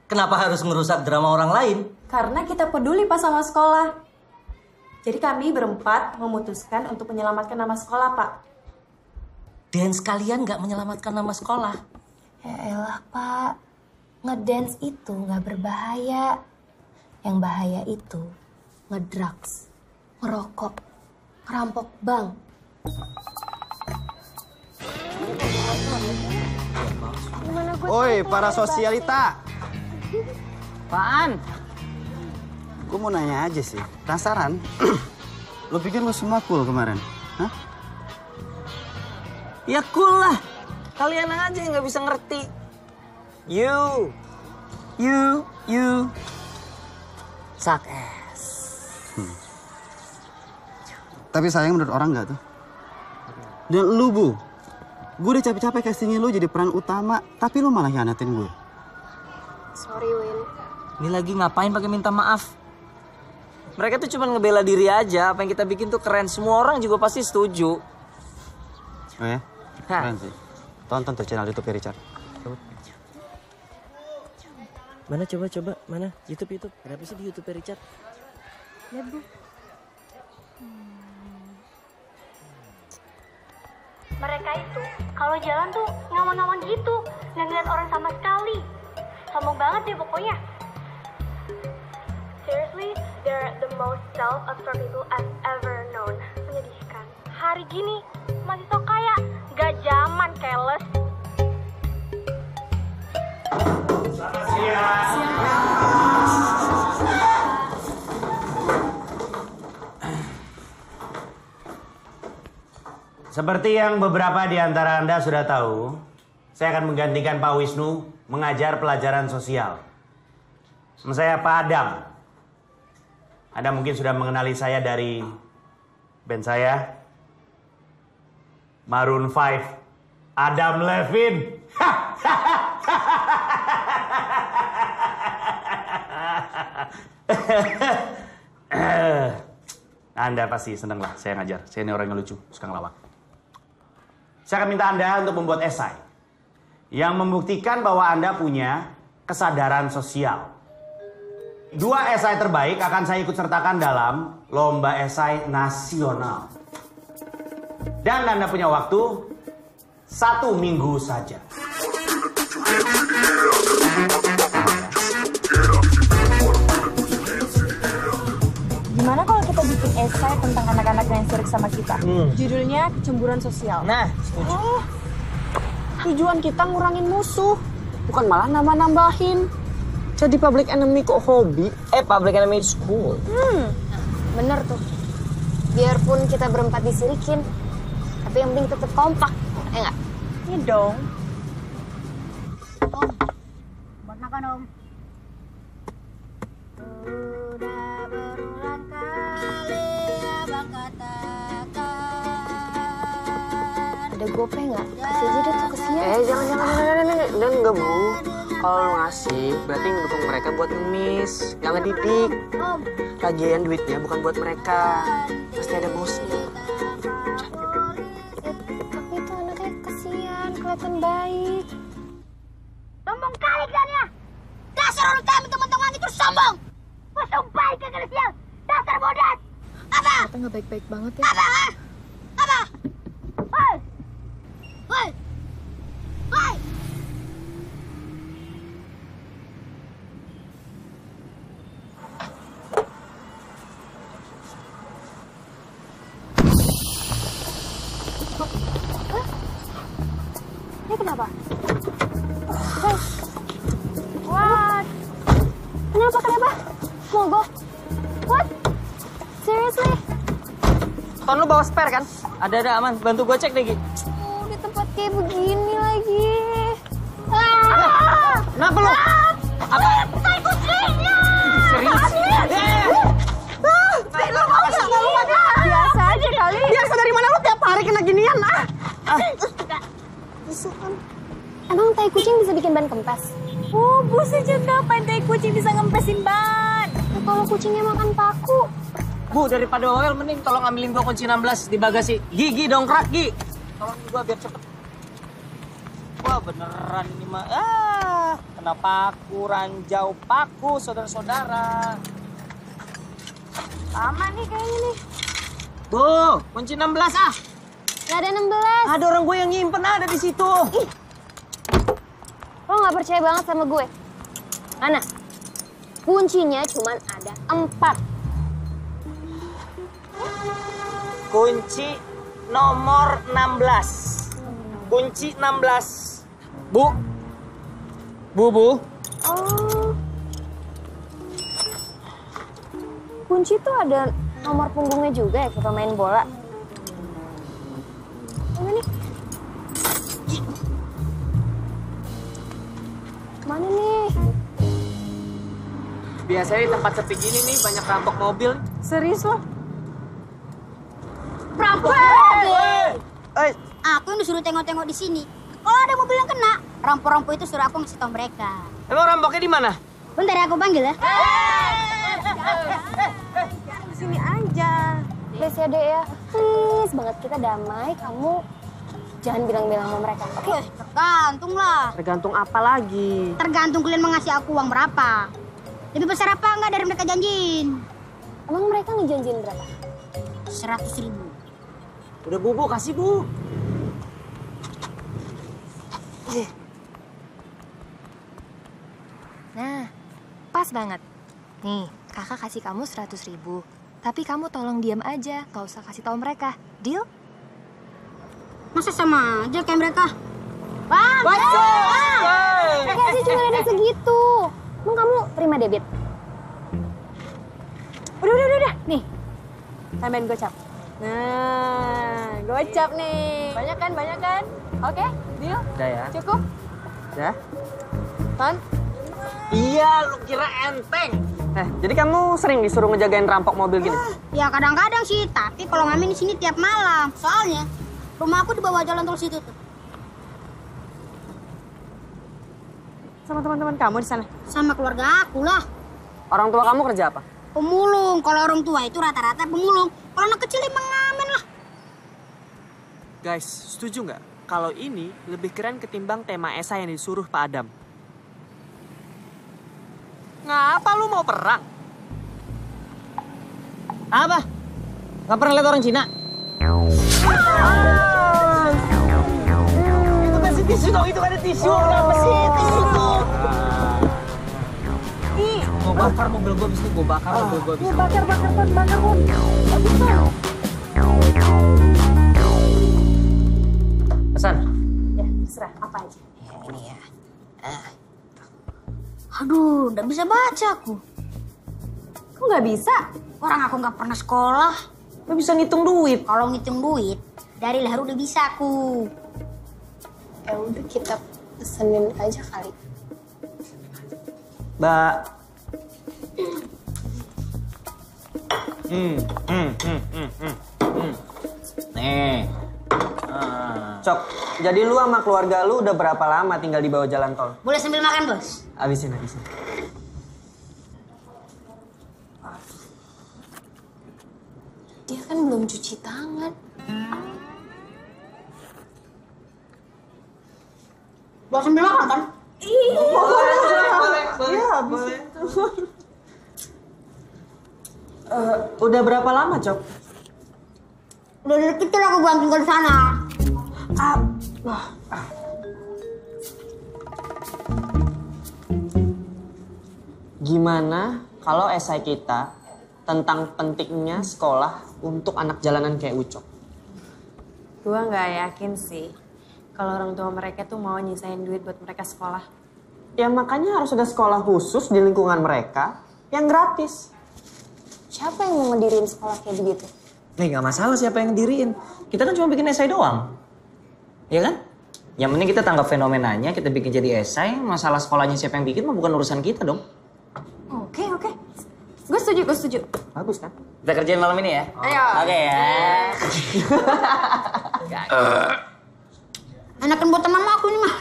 Kenapa harus ngerusak drama orang lain? Karena kita peduli Pak sama sekolah. Jadi kami berempat memutuskan untuk menyelamatkan nama sekolah, Pak. Dance kalian nggak menyelamatkan nama sekolah. Ya elah, Pak. Ngedance itu nggak berbahaya. Yang bahaya itu ngedrugs, ngerokok, ngerampok bank. Oi, para sosialita. Apaan? Gue mau nanya aja sih, penasaran. Lo pikir lo semua cool kemarin? Hah? Ya cool lah. Kalian aja yang nggak bisa ngerti. You. Suck ass. Tapi sayang menurut orang nggak tuh? Dan lu, Bu. Gue udah capek-capek castingin lu jadi peran utama, tapi lu malah hianatin gue. Sorry, Win. Ini lagi ngapain pakai minta maaf? Mereka tuh cuma ngebela diri aja. Apa yang kita bikin tuh keren. Semua orang juga pasti setuju. Oh ya? Keren sih. Tonton tuh channel YouTube Richard. Mana coba. Mana? YouTube. Kenapa sih di YouTube Richard? Ya, Bu. Mereka itu kalau jalan tuh ngawan-ngawan gitu, nggak ngeliat orang sama sekali. Sombong banget deh pokoknya. Seriously, they're the most self-absorbed people I've ever known. Menyedihkan. Hari gini masih sok kaya, nggak zaman keles. Selamat siang. Seperti yang beberapa di antara Anda sudah tahu, saya akan menggantikan Pak Wisnu mengajar pelajaran sosial. Nama saya Pak Adam. Anda mungkin sudah mengenali saya dari band saya, Maroon 5, Adam Levine. Anda pasti seneng lah saya ngajar. Saya ini orang yang lucu, suka ngelawak. Saya akan minta Anda untuk membuat esai yang membuktikan bahwa Anda punya kesadaran sosial. 2 esai terbaik akan saya ikut sertakan dalam lomba esai nasional. Dan Anda punya waktu 1 minggu saja. Gimana kalau kita bikin esai tentang anak-anak yang sirik sama kita? Judulnya Kecemburuan Sosial. Nah, setuju. Tujuan kita ngurangin musuh. Bukan malah nambah-nambahin. Jadi public enemy kok hobi? Public enemy is cool. Bener tuh. Biarpun kita berempat disirikin, tapi yang penting tetap kompak. Enggak? Ini dong. Om, buat makan Om. Udah berulang kali abang katakan. Ada gope nggak? Kasih aja deh tuh kesian. Jangan enggak, Bu. Kalau lu ngasih, berarti ngedukung mereka buat ngemis, nggak ngedidik. Om, Lagian duitnya bukan buat mereka. Pasti ada bosnya. Tapi itu anaknya kesian, kelihatan baik. sombong kali kalian ya. Dasar orang kami teman-teman itu sombong. Masa baik kagak ada siang. Dasar bodas. Apa? Ternyata nggak baik-baik banget ya. Apa? Apa? Woi. Woi. Woi. Ini kenapa? What? Kenapa? Mogok? What? Seriously? Ton lu bawa spare kan? Ada aman. Bantu gua cek deh, Gi. Oh, di tempat kayak begini lagi. Kenapa lu? Apa? Tai kucingnya. Serius? Biasa aja kali. Biasa dari mana lu tiap hari kena ginian, Emang tai kucing bisa bikin ban kempes? Oh, buset juga kapan tai kucing bisa ngempesin ban. Ya, kalau kucingnya makan paku. Bu, daripada oil mending tolong ambilin gua kunci 16 di bagasi. Gigi dongkrak, Gi. Tolong gua biar cepet. Wah, beneran ini mah. Kena paku, ranjau paku, saudara-saudara. Lama nih kayaknya nih. Bu, kunci 16 ah. Gak ada 16. Ada orang gue yang nyimpen ada di situ. Ih. Lo gak percaya banget sama gue? Mana? Kuncinya cuma ada 4. Kunci nomor 16. Kunci 16. Bu. Bu. Oh. Kunci tuh ada nomor punggungnya juga ya kayak pemain bola. Mana nih? Mana nih? Biasanya di tempat sepi gini nih banyak rampok mobil. Serius lo? Perampok! Eh, Aku yang disuruh tengok-tengok di sini. Kalau ada mobil yang kena, rampok-rampok itu suruh aku ngasih tau mereka. emang rampoknya di mana? Bentar ya, aku panggil ya. Sini aja. Please ya, Dek ya. Please banget kita damai. Kamu jangan bilang-bilang sama mereka, oke? Wih, tergantung lah. Tergantung apa lagi? Tergantung kalian mengasih aku uang berapa. Lebih besar apa enggak dari mereka janjiin? Emang mereka ngejanjiin berapa? 100.000. Udah Bu, kasih Bu. Nah, pas banget. Nih, kakak kasih kamu 100.000. Tapi kamu tolong diam aja, gak usah kasih tahu mereka. Deal? Masa sama aja kayak mereka? Bang! Kasih cuma ada segitu. Emang kamu terima debit? Udah. Nih, tambahin gocap. Nah, gocap nih. Banyak kan? Oke, deal? Udah ya. Cukup? Udah. Ton? Iya, lu kira enteng. Jadi kamu sering disuruh ngejagain rampok mobil gini? Ya kadang-kadang sih, tapi kalau ngamen di sini tiap malam. Soalnya rumah aku di bawah jalan tol situ tuh. Sama teman-teman kamu di sana? Sama keluarga aku lah. Orang tua kamu kerja apa? Pemulung. Kalau orang tua itu rata-rata pemulung. Kalau anak kecil emang ngamen lah. Guys, setuju nggak? Kalau ini lebih keren ketimbang tema esai yang disuruh Pak Adam. Ngapa lu mau perang? Apa? Gak pernah lihat orang Cina? Itu kasih tisu dong, itu kan ada tisu. Kenapa sih tisu tuh? Gue bakar mobil gue, abis itu gue bakar mobil gue. Bakar. Pesan? Ya, terserah. Apa aja? Ini ya. Aduh, udah bisa baca aku. Kok nggak bisa? Orang aku nggak pernah sekolah. Lo bisa ngitung duit. Kalau ngitung duit, dari lahir udah bisa aku. Ya udah kita pesenin aja kali. Mbak. Nih. Cok, jadi lu sama keluarga lu udah berapa lama tinggal di bawah jalan tol? Boleh sambil makan, Bos? Habisin. Dia kan belum cuci tangan. Boleh sambil makan kan? Boleh. Udah berapa lama, Cok? Udah dari kecil aku buang tinggal di sana. Gimana kalau esai kita tentang pentingnya sekolah untuk anak jalanan kayak Ucok? Gua nggak yakin sih kalau orang tua mereka tuh mau nyisain duit buat mereka sekolah. Ya makanya harus ada sekolah khusus di lingkungan mereka yang gratis. Siapa yang mau ngedirin sekolah kayak begitu? Nih gak masalah siapa yang ngediriin. Kita kan cuma bikin esai doang. Iya kan? Yang penting kita tanggap fenomenanya, kita bikin jadi esai. Masalah sekolahnya siapa yang bikin mah bukan urusan kita dong. Oke. Gue setuju. Bagus kan? Kita kerjain malam ini ya? Ayo. Oke ya. Enakan buat mama aku ini mah.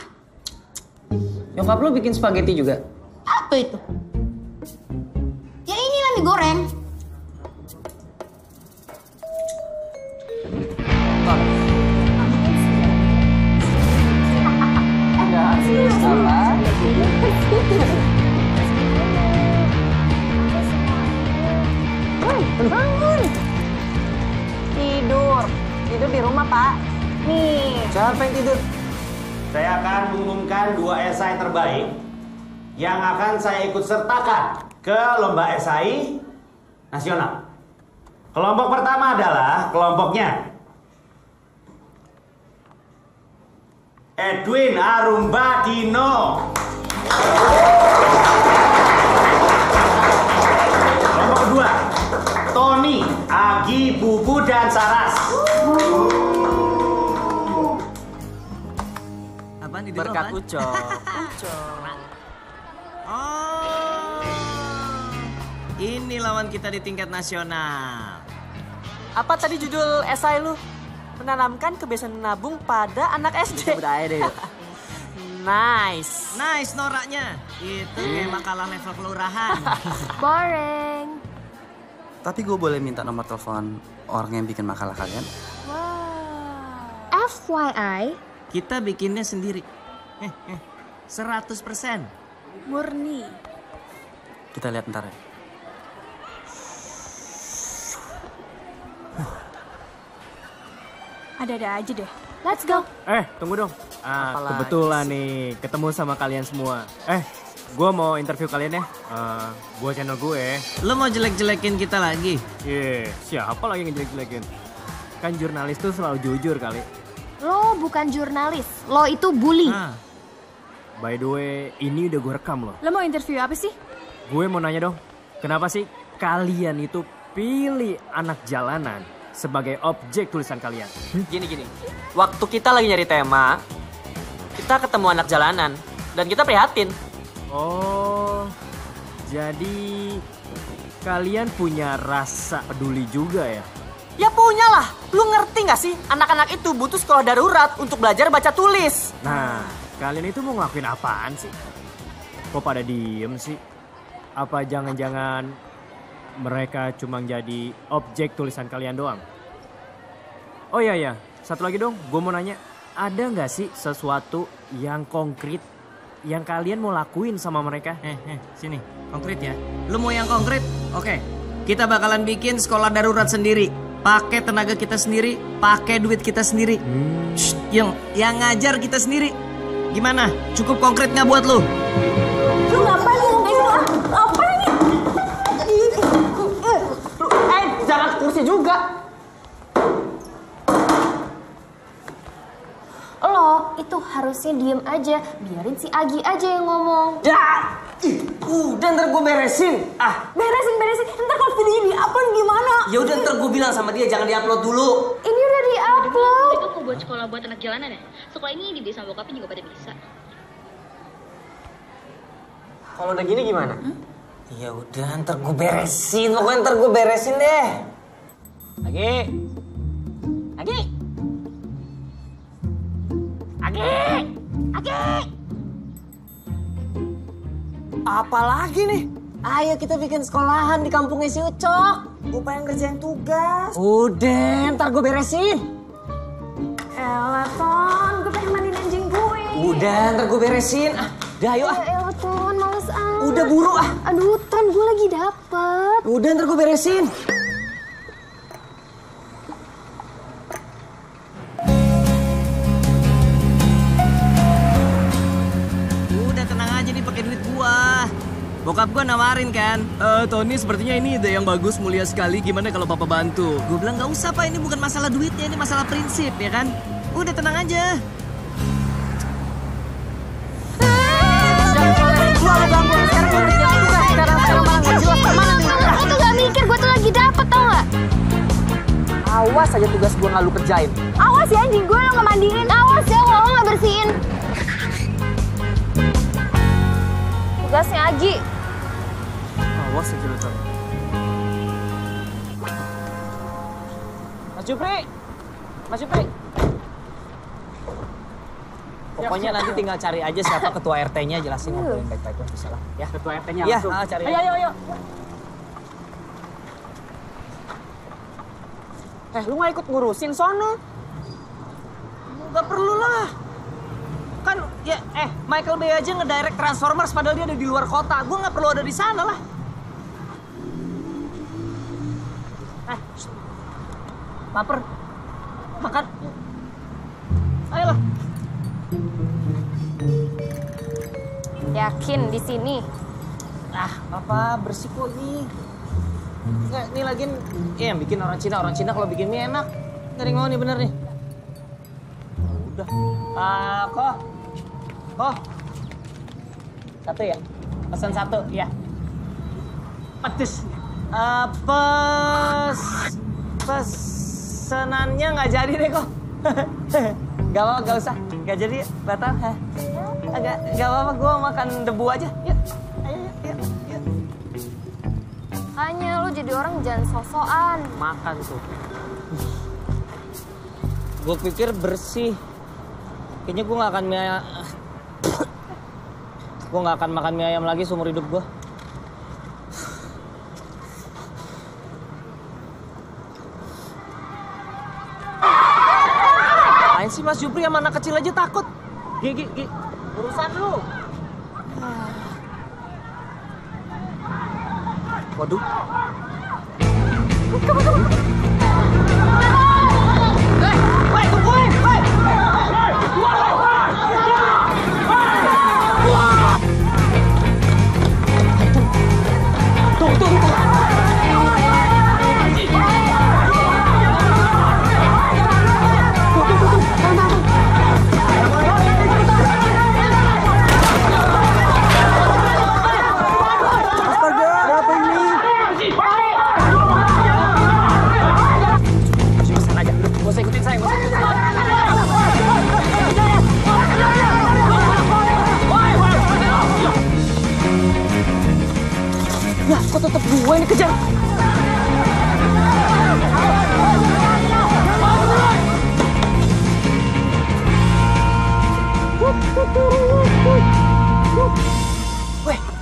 Nyokap lu bikin spaghetti juga? Apa itu? Ya inilah mie goreng. Enggak, salah. Bangun. Tidur di rumah, Pak. Nih. Siapa yang tidur? Saya akan mengumumkan 2 esai terbaik yang akan saya ikut sertakan ke lomba esai nasional. Kelompok pertama adalah kelompoknya Edwin Arumbadino. Kelompok kedua, Tony, Agi, Bubu, dan Saras. Apaan itu? Berkat apaan? Ucok. Oh, ini lawan kita di tingkat nasional. Apa tadi judul esai lu? Menanamkan kebiasaan menabung pada anak SD. Budaya deh. Nice. Nice noraknya. Itu kayak makalah level kelurahan. Boring. Tapi gue boleh minta nomor telepon orang yang bikin makalah kalian? FYI, Kita bikinnya sendiri. 100%. murni. Kita lihat ntar ya. Ada-ada aja deh. Let's go. Tunggu dong. Apalagi Kebetulan nih ketemu sama kalian semua. Gue mau interview kalian ya. Gue channel gue. Lo mau jelek-jelekin kita lagi? Siapa lagi yang ngejelek-jelekin? Kan jurnalis tuh selalu jujur kali. Lo bukan jurnalis, lo itu bully. By the way, ini udah gue rekam loh. Lo mau interview apa sih? Gue mau nanya dong, kenapa sih kalian itu pilih anak jalanan sebagai objek tulisan kalian? Gini. Waktu kita lagi nyari tema, kita ketemu anak jalanan dan kita prihatin. Oh, jadi kalian punya rasa peduli juga ya? Ya punya lah, lu ngerti gak sih? Anak-anak itu butuh sekolah darurat untuk belajar baca tulis. Nah, kalian itu mau ngelakuin apaan sih? Kok pada diem sih? Apa jangan-jangan mereka cuma jadi objek tulisan kalian doang? Oh iya, satu lagi dong, gue mau nanya. Ada gak sih sesuatu yang konkret yang kalian mau lakuin sama mereka? Sini, konkret ya. Lu mau yang konkret? Oke, kita bakalan bikin sekolah darurat sendiri. Pakai tenaga kita sendiri, pakai duit kita sendiri. Shh, yang ngajar kita sendiri. Gimana? Cukup konkret nggak buat lu? Lu ngapain ngomong kayak gitu? Apa ini? Jangan kursi juga. Lo itu harusnya diem aja, biarin si Agi aja yang ngomong. Udah ntar gue beresin. Beresin. Ntar kalau video ini upload gimana? Ya udah ntar gue bilang sama dia jangan diupload dulu. Ini udah di-upload. Mereka mau buat sekolah buat anak jalanan ya? Sekolah ini dibidik sama bokapnya juga pada bisa. Kalau udah gini gimana? Ya udah ntar gue beresin. Pokoknya ntar gue beresin deh. Agi. Apa lagi nih? Ayo kita bikin sekolahan di kampungnya si Ucok. Gue pengen ngerjain tugas. Udah, ntar gue beresin. Elah, Ton. Gue pengen mandiin anjing gue. Udah, ntar gue beresin. Udah, ayo Ya Ton, males ah. Udah buru Aduh Ton, gue lagi dapet. Udah, ntar gue beresin. Udah tenang aja nih pakai duit gua. Bokap gua nawarin kan. Tony sepertinya ini ide yang bagus, mulia sekali. Gimana kalau papa bantu? Gua bilang nggak usah pak, ini bukan masalah duitnya, ini masalah prinsip ya kan. Udah tenang aja. Lo tuh gak mikir, gue tuh lagi dapet tau gak? Awas aja tugas gue nggak lu kerjain. Awas ya anjing gue lo gak mandiin. Awas ya lo gak bersihin. Tugasnya Agi. Awas aja lu, Ton. Mas Jupri. Pokoknya nanti tinggal cari aja siapa ketua RT-nya, jelasin ngobrolin baik-baik lah, bisa lah. Ya. Ketua RT-nya langsung. Iya, cari. Ayo. Lu nggak ikut ngurusin sono? Nggak perlu lah. Kan ya Michael Bay aja ngedirect Transformers padahal dia ada di luar kota. Gue nggak perlu ada di sana lah. Lapar. Makan. Ayolah. Yakin di sini? Apa bersih kok ini. Nggak, ini lagi yang bikin orang Cina kalau bikin mie enak. Nggak ada yang mau nih bener nih. Udah. Kok. Satu ya? Pesan satu, ya. Pedes. Pesenannya nggak jadi deh kok. Gak usah. Gak jadi, batal. Gak apa-apa, gue makan debu aja. Yuk. Hanya lu jadi orang jangan sosokan. Makan tuh. Gue pikir bersih. Kayaknya gue gak akan makan mie ayam lagi seumur hidup gue. Apaan sih Mas Jupri sama anak kecil aja takut? Gi. Urusan lu. Waduh. Woi, tungguin! Woi! Tunggu. Ya, kok tetep gue ini kejar?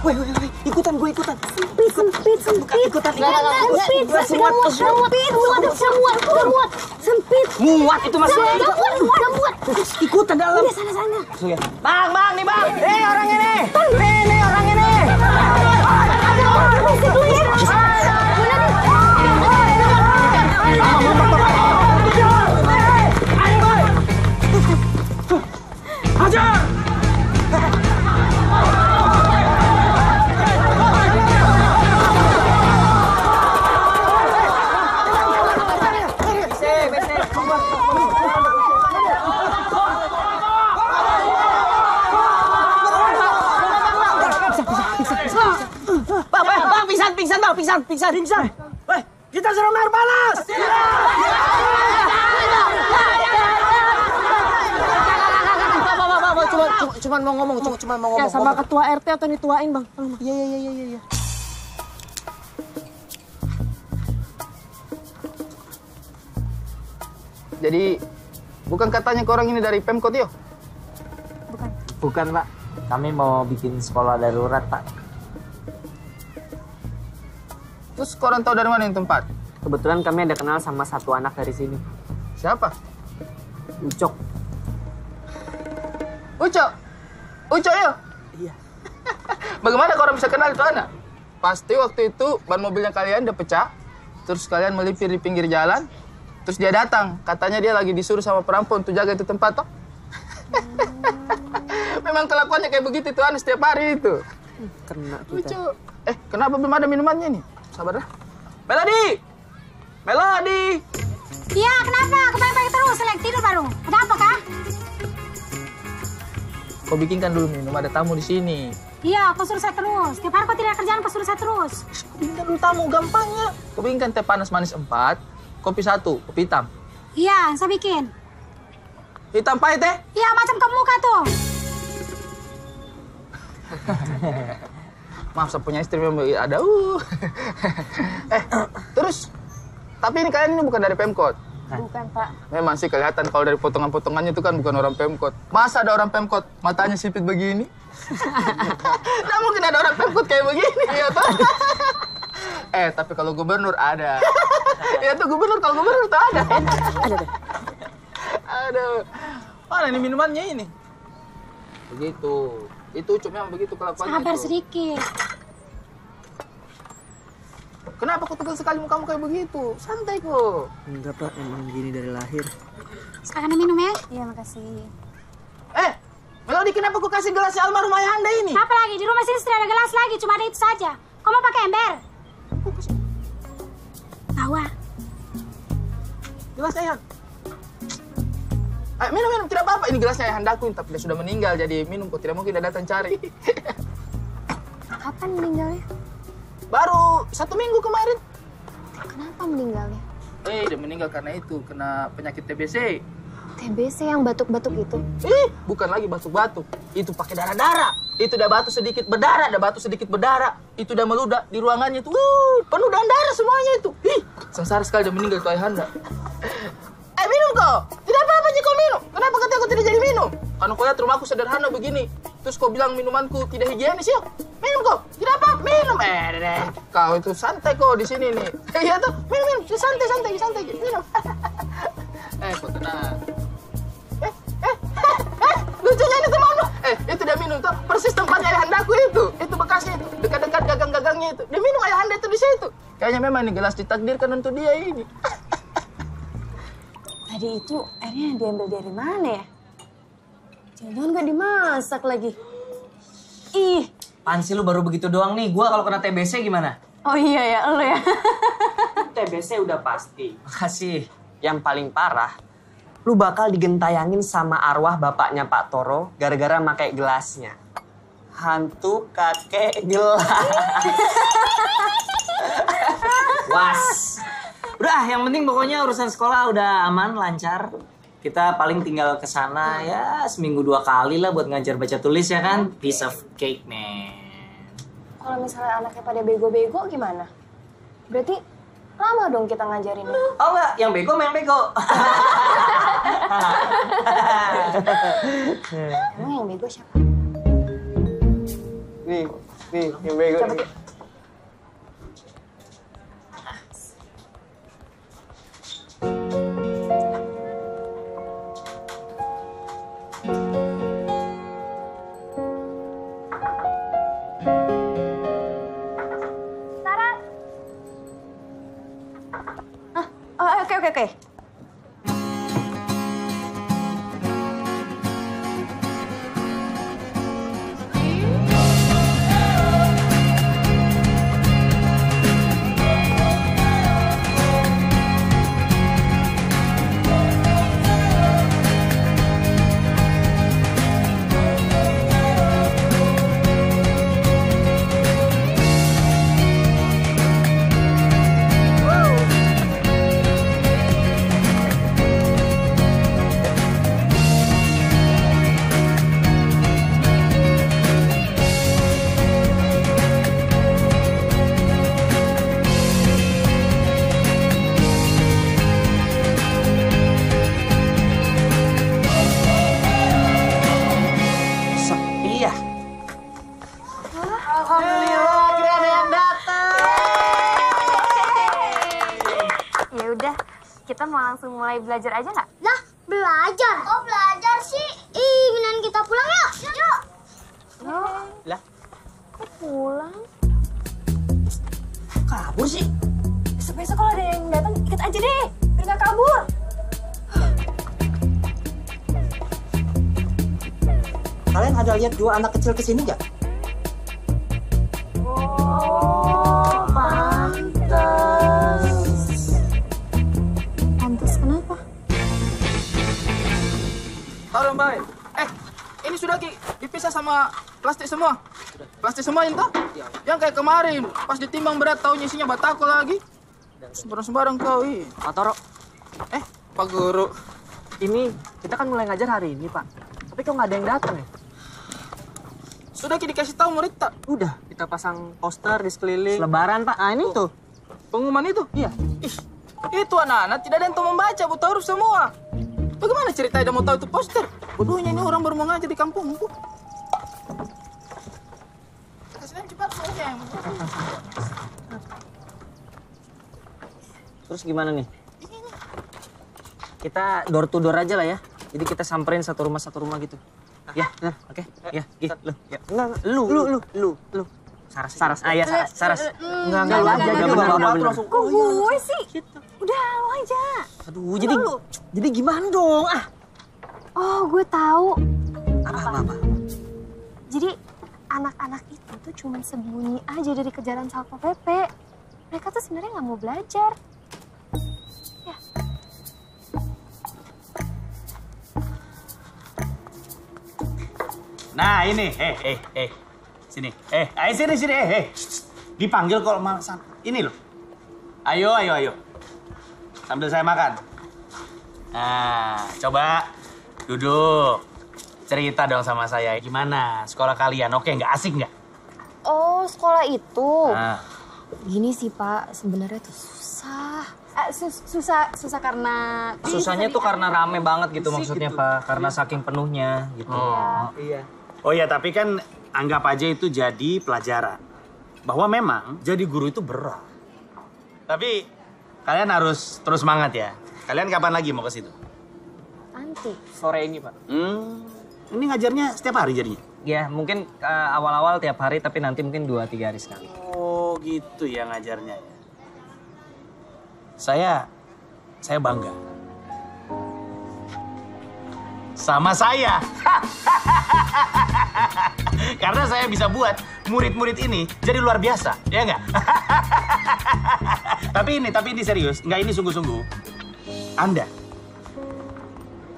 Woi, ikutan gue. Sempit. Muat itu Mas. Ikutan dalam. Sana. Bang, nih bang. Orang ini. Nih orang ini. Hajar! Pingsan. Weh, kita serang air panas. Cuman mau ngomong. Ya sama ketua RT atau dituain, Bang. Iya. Jadi, bukan katanya ke orang ini dari Pemkot, yo? Bukan, Pak. Kami mau bikin sekolah darurat, Pak. Terus korang tahu dari mana yang tempat? Kebetulan kami ada kenal sama satu anak dari sini. Siapa? Ucok, yo? Iya. Bagaimana korang bisa kenal itu anak? Pasti waktu itu ban mobilnya kalian udah pecah, terus kalian melipir di pinggir jalan, terus dia datang, katanya dia lagi disuruh sama perampok untuk jaga itu tempat, toh? Memang kelakuannya kayak begitu tuh anak setiap hari itu. Kena kita. Ucok. Kenapa belum ada minumannya nih? Sabar dah. Melody! Iya, kenapa? Kebanyakan terus, tidur baru. Ada apa, Kak? Kau bikinkan dulu minum, ada tamu di sini. Iya, kau suruh saya terus. Tiap hari kau tidak kerjaan, kau suruh saya terus. Kau bikinkan dulu tamu, gampangnya. Kau bikinkan teh panas manis 4, kopi 1, kopi hitam. Iya, saya bikin. Hitam pahit, teh? Iya, macam kamu muka tuh. Maaf, saya punya istri memang ada. Terus, tapi ini kalian ini bukan dari Pemkot? Bukan, Pak. Memang sih kelihatan kalau dari potongan-potongannya itu kan bukan orang Pemkot. Masa ada orang Pemkot matanya sipit begini? Nggak mungkin ada orang Pemkot kayak begini, ya toh? Tapi kalau gubernur ada. Ya tuh kalau gubernur tuh ada. Aduh. Mana ini minumannya ini? Begitu. Itu cuma begitu kelakuannya. Sabar itu. sedikit. Kenapa kok tegal sekali mukamu kayak begitu? Santai kok. Enggak Pak, emang gini dari lahir. Sekarang minum ya? Iya, makasih. Melody, kenapa kau kasih gelas almarhum Ayahanda ini? Apa lagi? Di rumah sini sudah ada gelas lagi, cuma ada itu saja. Kau mau pakai ember? Tawa. Gelas Ayah. Minum, tidak apa-apa. Ini gelasnya Ayahandaku, tapi dia sudah meninggal, jadi minum kok. Tidak mungkin dia datang cari. Kapan meninggalnya? Baru 1 minggu kemarin. Kenapa meninggalnya? Dia meninggal karena itu, kena penyakit TBC. TBC yang batuk-batuk itu? Bukan lagi batuk-batuk. Itu pakai darah-darah. Itu udah batuk sedikit berdarah, Itu udah meludak di ruangannya itu. Penuh dengan darah semuanya itu. Sengsara sekali dia meninggal tuh Ayahanda. Minum kau. Tidak apa-apa aja kau minum. Kenapa kata aku tidak jadi minum? Karena kau lihat rumahku sederhana begini. Terus kau bilang minumanku tidak higienis ya? Minum kau. Tidak apa, minum. Kau itu santai kau di sini nih. Iya tuh, minum. Santai. Minum. Kau tenang. Lucunya ini teman-teman. Itu dia minum tuh. Persis tempatnya Ayahandaku itu. Itu bekasnya itu. Dekat-dekat gagang-gagangnya itu. Dia minum Ayahanda itu di situ. Kayaknya memang ini gelas ditakdirkan untuk dia ini. Tadi itu airnya diambil dari mana ya? Jangan-jangan gak dimasak lagi. Ih. Pansi lu baru begitu doang nih. Gua kalau kena TBC gimana? Oh iya ya, lo ya. TBC udah pasti. Makasih. Yang paling parah, lu bakal digentayangin sama arwah bapaknya Pak Toro gara-gara pakai gelasnya. Hantu kakek gelas. Was. Udah, yang penting pokoknya urusan sekolah udah aman, lancar. Kita paling tinggal ke sana ya seminggu 2 kali lah buat ngajar baca tulis ya kan. Piece of cake, man. Kalau misalnya anaknya pada bego-bego gimana? Berarti lama dong kita ngajarinnya. Oh enggak, yang bego main bego. Emang yang bego siapa? Nih, yang bego. Coba. Oke. Kita mau langsung mulai belajar aja nggak? Lah, belajar? Oh, belajar sih. Mendingan kita pulang yuk. Yuk. Lah, kok pulang? Kabur sih. Besok-besok kalau ada yang datang, ikut aja deh. Biar nggak kabur. Kalian ada lihat 2 anak kecil kesini nggak? Oh, pantes. Pantes kenapa? Taruh Mbak. Ini sudah dipisah sama plastik semua. Plastik semua itu? Yang kayak kemarin, pas ditimbang berat taunya isinya batako lagi. Sembarang-sembarang kau, Pak Toro. Pak Guru. Ini kita kan mulai ngajar hari ini, Pak. Tapi kok nggak ada yang datang ya? Sudah dikasih tahu murid tak? Udah, kita pasang poster di sekeliling. Lebaran, Pak. Ah, ini tuh. Pengumuman itu? Iya. Itu anak-anak tidak ada yang tahu membaca, buta huruf semua. Bagaimana ceritanya dia mau tahu itu poster? Bodohnya ini orang baru mau ngajar di kampungku. Kasihnya cepat soalnya. Terus gimana nih? Kita door to door aja lah ya. Jadi kita samperin satu rumah gitu. Ya, oke. Ya, lu. Ya. Lu. Saras. Ah ya, Saras. Enggak, lu aja. Bener. Kok gue sih? Udah, lo aja. Aduh, jadi gimana dong? Oh, gue tahu. Apa? Jadi anak-anak itu tuh cuma sembunyi aja dari kejaran Satpol PP. Mereka tuh sebenarnya nggak mau belajar. Ya. Nah ini, sini, ayo sini, dipanggil kok malasan. Ini loh, ayo, sambil saya makan. Nah, coba duduk, cerita dong sama saya, gimana sekolah kalian? Oke, nggak asik nggak? Oh, sekolah itu. Nah. Gini sih Pak, sebenarnya tuh susah. Susah karena... Susahnya tuh karena rame banget gitu maksudnya Pak. Karena saking penuhnya gitu. Iya. Oh ya, tapi kan anggap aja itu jadi pelajaran. Bahwa memang jadi guru itu berat. Tapi kalian harus terus semangat ya. Kalian kapan lagi mau ke situ? Nanti. Sore ini Pak. Ini ngajarnya setiap hari jadinya? Ya mungkin awal-awal tiap hari tapi nanti mungkin 2-3 hari sekali. Oh gitu ya ngajarnya ya. Saya bangga. Sama saya. Karena saya bisa buat murid-murid ini jadi luar biasa, ya nggak? Tapi ini serius, nggak ini sungguh-sungguh.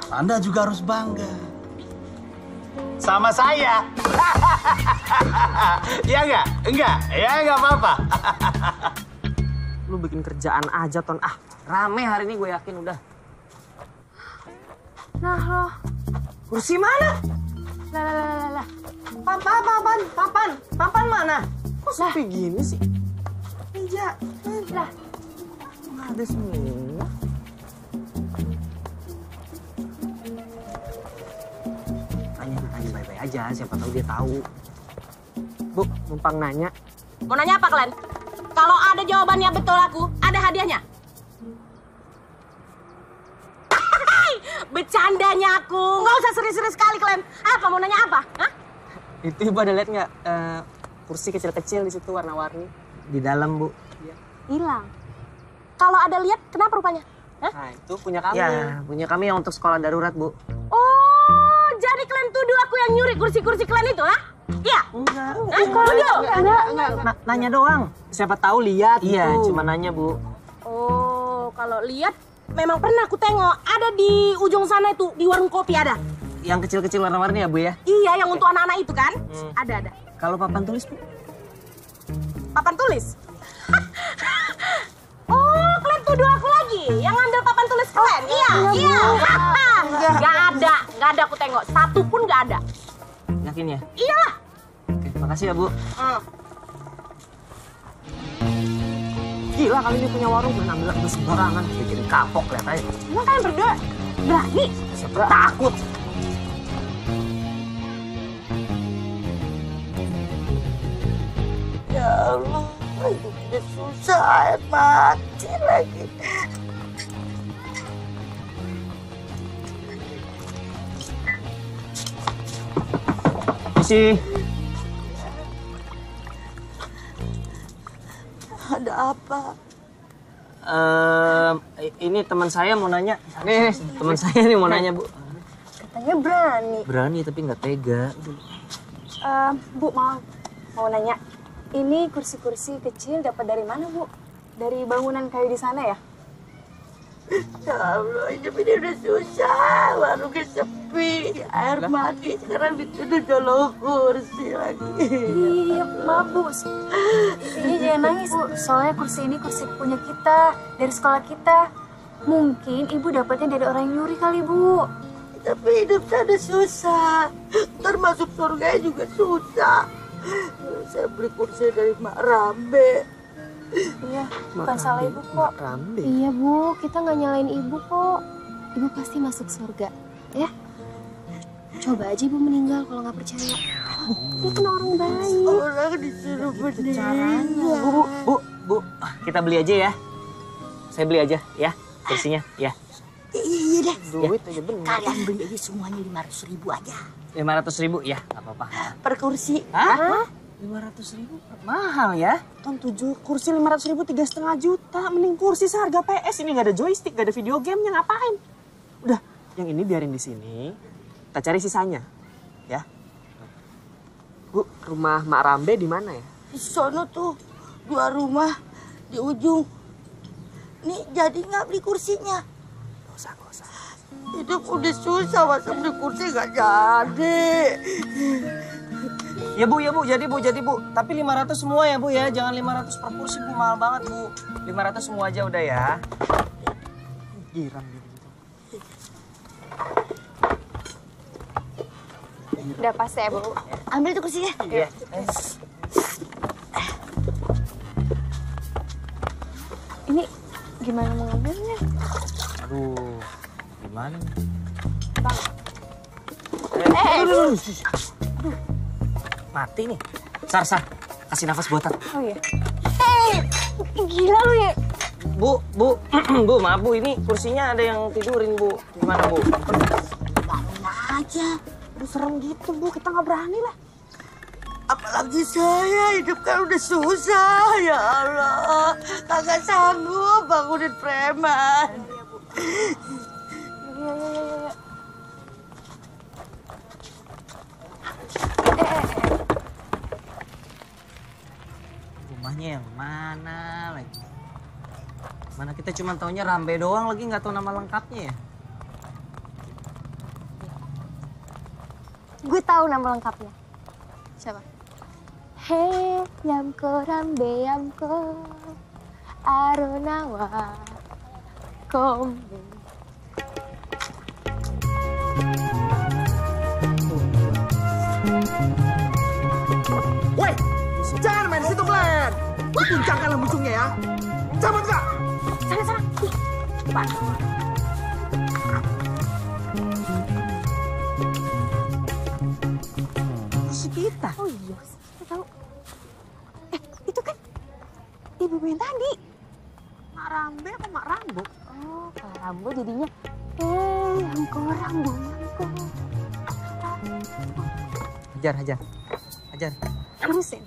Anda juga harus bangga. Sama saya. Ya nggak? Enggak? Ya nggak apa-apa. Lu bikin kerjaan aja, Ton. Rame hari ini gue yakin udah. Nah loh. Kursi mana? Lah. Papan mana? Kok sepi gini sih? Meja. Lah. Nggak ada semua. Tanya baik-baik aja, siapa tahu dia tahu. Bu, numpang nanya. Mau nanya apa kalian? Kalau ada jawabannya betul aku, ada hadiahnya. Bercandanya aku. Nggak usah serius-serius sekali kalian. Apa, mau nanya apa? Hah? Itu Ibu ada lihat nggak? Kursi kecil-kecil di situ warna-warni. Di dalam, Bu. Hilang. Kalau ada lihat, kenapa rupanya? Hah? Nah, itu punya kami. Ya, punya kami yang untuk sekolah darurat, Bu. Oh, jadi kalian tuduh aku yang nyuri kursi-kursi kalian itu, ha? Iya? Enggak. Nanya doang. Siapa tahu lihat Iya, gitu. cuma nanya, Bu. Oh, kalau lihat memang pernah aku tengok. Ada di ujung sana itu, di warung kopi ada. Yang kecil-kecil warna-warni ya, Bu ya? Iya, yang untuk anak-anak itu kan? Ada. Kalau papan tulis, Bu? Papan tulis? Oh, kalian tuduh aku lagi yang ngambil papan tulis kalian? Iya. Nggak ada aku tengok. Satu pun nggak ada. Yakin ya? Iyalah. Oke, makasih ya, Bu. Gila kali ini punya warung main ambil sembarangan. Bikin kapok lihat aja. Emang kalian berdua berani? Siapa takut? Ya Allah, itu udah susah, air mati lagi. Isi. Ada apa? Ini teman saya mau nanya. Nih, teman saya nih mau nanya, Bu. Katanya berani. Berani tapi nggak tega. Bu, mau nanya. Ini kursi-kursi kecil dapat dari mana, Bu? Dari bangunan kayu di sana ya? Ya Allah, hidup ini udah susah. Warungnya sepi, air mati. Sekarang dituduh jolong kursi lagi. Iya, maaf, Bu. Ini jangan nangis, Bu. Soalnya kursi ini kursi punya kita, dari sekolah kita. Mungkin Ibu dapatnya dari orang yang nyuri kali, Bu. Tapi hidup saya udah susah. Ntar masuk surga juga susah. Saya beli kursi dari Mak Rambe. Iya, bukan salah Ibu kok. Iya Bu, kita nggak nyalain Ibu kok. Ibu pasti masuk surga, ya. Coba aja Ibu meninggal kalau nggak percaya. Ibu kan orang baik. Orang disuruh meninggal. Bu, kita beli aja ya. Saya beli aja ya kursinya, ya. Iya. Iya deh. Duit aja bener. Kalian beli aja semuanya 500.000 aja. 500.000 ya, nggak apa-apa. Per kursi. Hah? 500.000 mahal ya? Kan 7 kursi 500.000 3,5 juta. Mending kursi seharga PS. Ini nggak ada joystick, nggak ada video gamenya, ngapain? Udah, yang ini biarin di sini. Kita cari sisanya, ya. Bu, rumah Mak Rambe di mana ya? Di sono tuh 2 rumah di ujung. Nih jadi nggak beli kursinya? Gak usah. Hidup udah susah, masa beli kursi nggak jadi. Ya bu, jadi bu. Tapi 500 semua ya bu ya, jangan 500 per kursi bu, mahal banget bu. 500 semua aja udah ya. Girang gitu. Udah pas ya, Bu. Ambil tuh kursinya. Iya. Ini gimana mau ngambilnya? Aduh, gimana nih? Bang. Aduh. Mati nih. Sar, kasih nafas buatan. Oh iya. Gila lu ya. Bu, maaf bu, ini kursinya ada yang tidurin bu. Gimana bu? Bangun aja. Udah serem gitu Bu, kita nggak berani lah. Apalagi saya, hidup kan udah susah. Ya Allah, kagak sanggup bangunin preman. Iya. Rumahnya yang mana lagi? Mana kita cuma taunya Rambe doang lagi, nggak tahu nama lengkapnya ya? Gue tahu nama lengkapnya. Siapa? Hey, Yamko Rambe Yamko Aronawa Kombe. Woi, jangan main di situ, Glenn. Dikuncangkanlah musuhnya ya. Cabut nggak? Sana. Cepat. Kita. Oh iya, kita tahu. Itu kan ibu yang tadi. Mak Rambe apa Mak Rambo? Oh, kalau Rambo jadinya Yamko Rambo Yamko. Hajar. Terusin.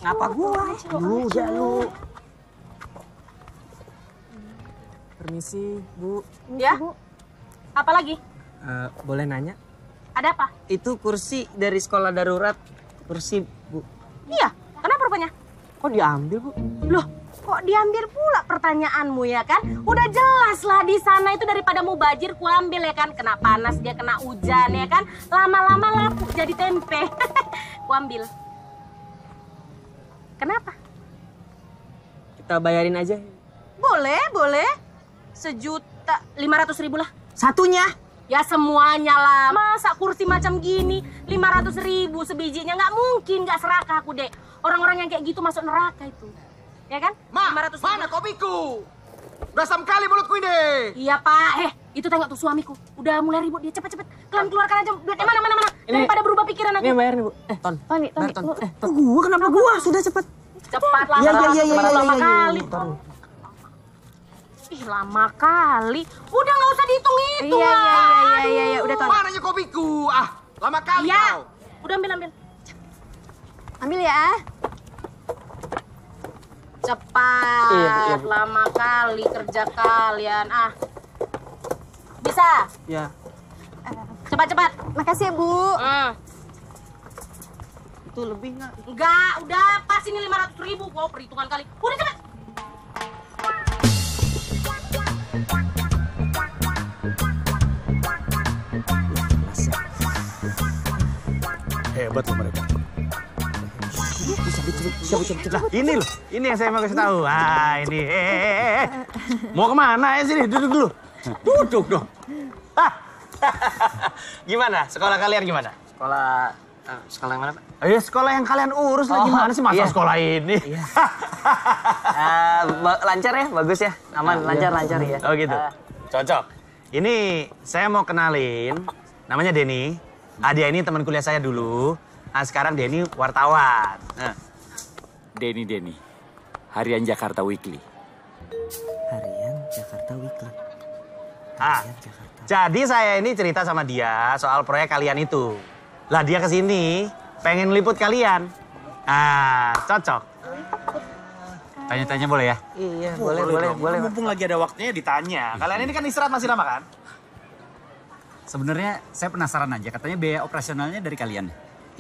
Ngapa gua? Udah lu. Permisi, Bu. Ya? Apa lagi? Boleh nanya? Ada apa? Itu kursi dari sekolah darurat. Kursi, Bu. Iya, kenapa rupanya? Kok diambil, Bu? Loh, kok diambil pula pertanyaanmu ya kan? Udah jelas lah di sana itu daripada mau bajir ku ambil ya kan. Kena panas dia kena hujan ya kan. Lama-lama lapuk jadi tempe. Ku ambil. Kenapa? Kita bayarin aja. Boleh. 1.500.000 lah. Satunya? Ya semuanya lah. Masa kursi macam gini 500.000 sebijinya, nggak mungkin nggak serakah aku dek. Orang-orang yang kayak gitu masuk neraka itu, ya kan? Mana kopiku? Udah asam kali mulutku ini. Iya pak. Itu tengok tuh suamiku. Udah mulai ribut dia, cepet. Kalian keluarkan aja duitnya mana. Daripada berubah pikiran aku. Ini bayar nih Bu. Ton. Gua kenapa gua? Sudah cepet. Cepat lah. Iya. Lama kali. Ih lama kali. Udah nggak usah dihitung-hitung lah. Iya, udah Ton. Mananya kopiku? Lama kali Iya. kau. Udah ambil. Ambil ya. Cepat. Iya, Bu. Lama kali kerja kalian. Bisa? Ya. Cepat. Makasih ya, Bu. Itu lebih nggak? Enggak, udah pas ini 500.000. Wow, perhitungan kali. Udah cepet. Hebat loh mereka. Lah, ini loh. Ini yang saya mau kasih tahu. Ini. Mau kemana ya sini? Duduk dulu. Duduk dong. Gimana? Sekolah kalian gimana? Sekolah yang mana Pak? Ya sekolah yang kalian urus lah gimana sih masa sekolah ini? Iya. Lancar ya, bagus ya, aman, lancar ya. Oh gitu, cocok. Ini saya mau kenalin, namanya Denny. Dia ini teman kuliah saya dulu. Sekarang Denny wartawan. Denny. Harian Jakarta Weekly. Harian Jakarta Weekly. Jadi saya ini cerita sama dia soal proyek kalian itu. Lah dia kesini pengen liput kalian. Cocok. Tanya-tanya boleh ya? Iya, boleh. Mumpung lagi ada waktunya ditanya. Kalian ini kan istirahat masih lama kan? Sebenarnya saya penasaran aja, katanya biaya operasionalnya dari kalian.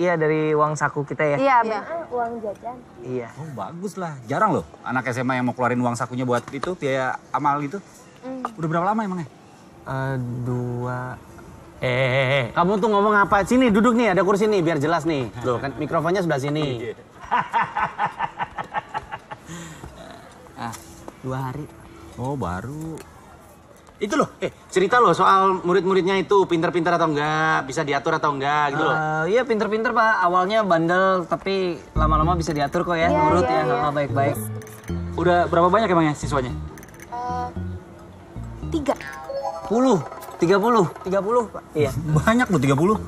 Iya, dari uang saku kita ya. Iya, uang jajan. Iya. Oh bagus lah, jarang loh anak SMA yang mau keluarin uang sakunya buat itu, biaya amal gitu. Udah berapa lama emangnya? 2. Kamu tuh ngomong apa? Sini duduk nih, ada kursi nih biar jelas nih. Loh kan mikrofonnya sebelah sini. 2 hari. Oh baru. Itu loh, cerita loh soal murid-muridnya itu pinter-pinter atau enggak, bisa diatur atau enggak gitu loh. Iya pinter-pinter Pak, awalnya bandel tapi lama-lama bisa diatur kok ya, nurut ya, baik-baik. Udah berapa banyak emangnya siswanya? 30 Pak. Iya. Banyak loh 30.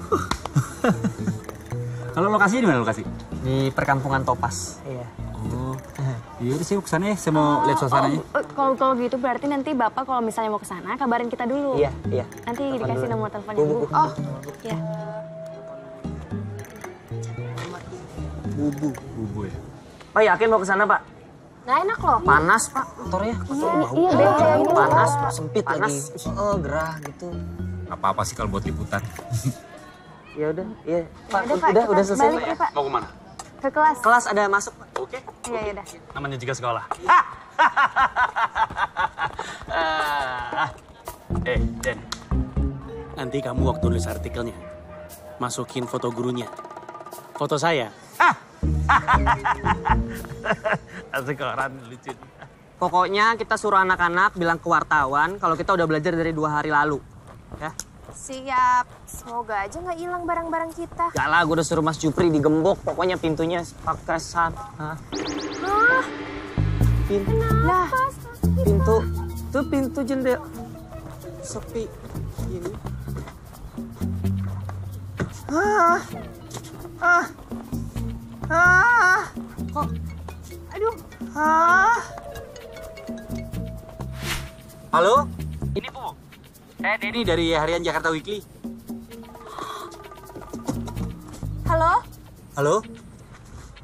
Kalau lokasinya di mana lokasi? Di perkampungan Topas. Iya. Oh. Iya udah sih kesana ya, saya mau lihat suasananya. Kalau gitu berarti nanti Bapak kalau misalnya mau ke sana kabarin kita dulu. Iya. Nanti dikasih nomor teleponnya Bu. Oh, iya. Bubu ya. Pak yakin mau ke sana Pak? Nggak enak loh. Panas Pak, motornya. Iya, beda ini. Panas, sempit lagi. Gerah gitu. Gak apa-apa sih kalau buat liputan. Ya udah, iya. Pak, Pak, udah selesai balik ya, Pak. Mau kemana? Ke kelas. Kelas ada masuk Pak. Oke. Iya, udah. Namanya juga sekolah. Den. Nanti kamu waktu nulis artikelnya, masukin foto gurunya. Foto saya. Asik orang lucu. Pokoknya kita suruh anak-anak bilang ke wartawan kalau kita udah belajar dari 2 hari lalu. Ya. Siap. Semoga aja nggak hilang barang-barang kita. Gak lah, gue udah suruh Mas Jupri digembok. Pokoknya pintunya pakai Lah, pintu. Tuh pintu jendela. Sepi. Gini. Kok? Aduh. Halo? Ini Bu. Saya Denny dari Harian Jakarta Weekly. Halo?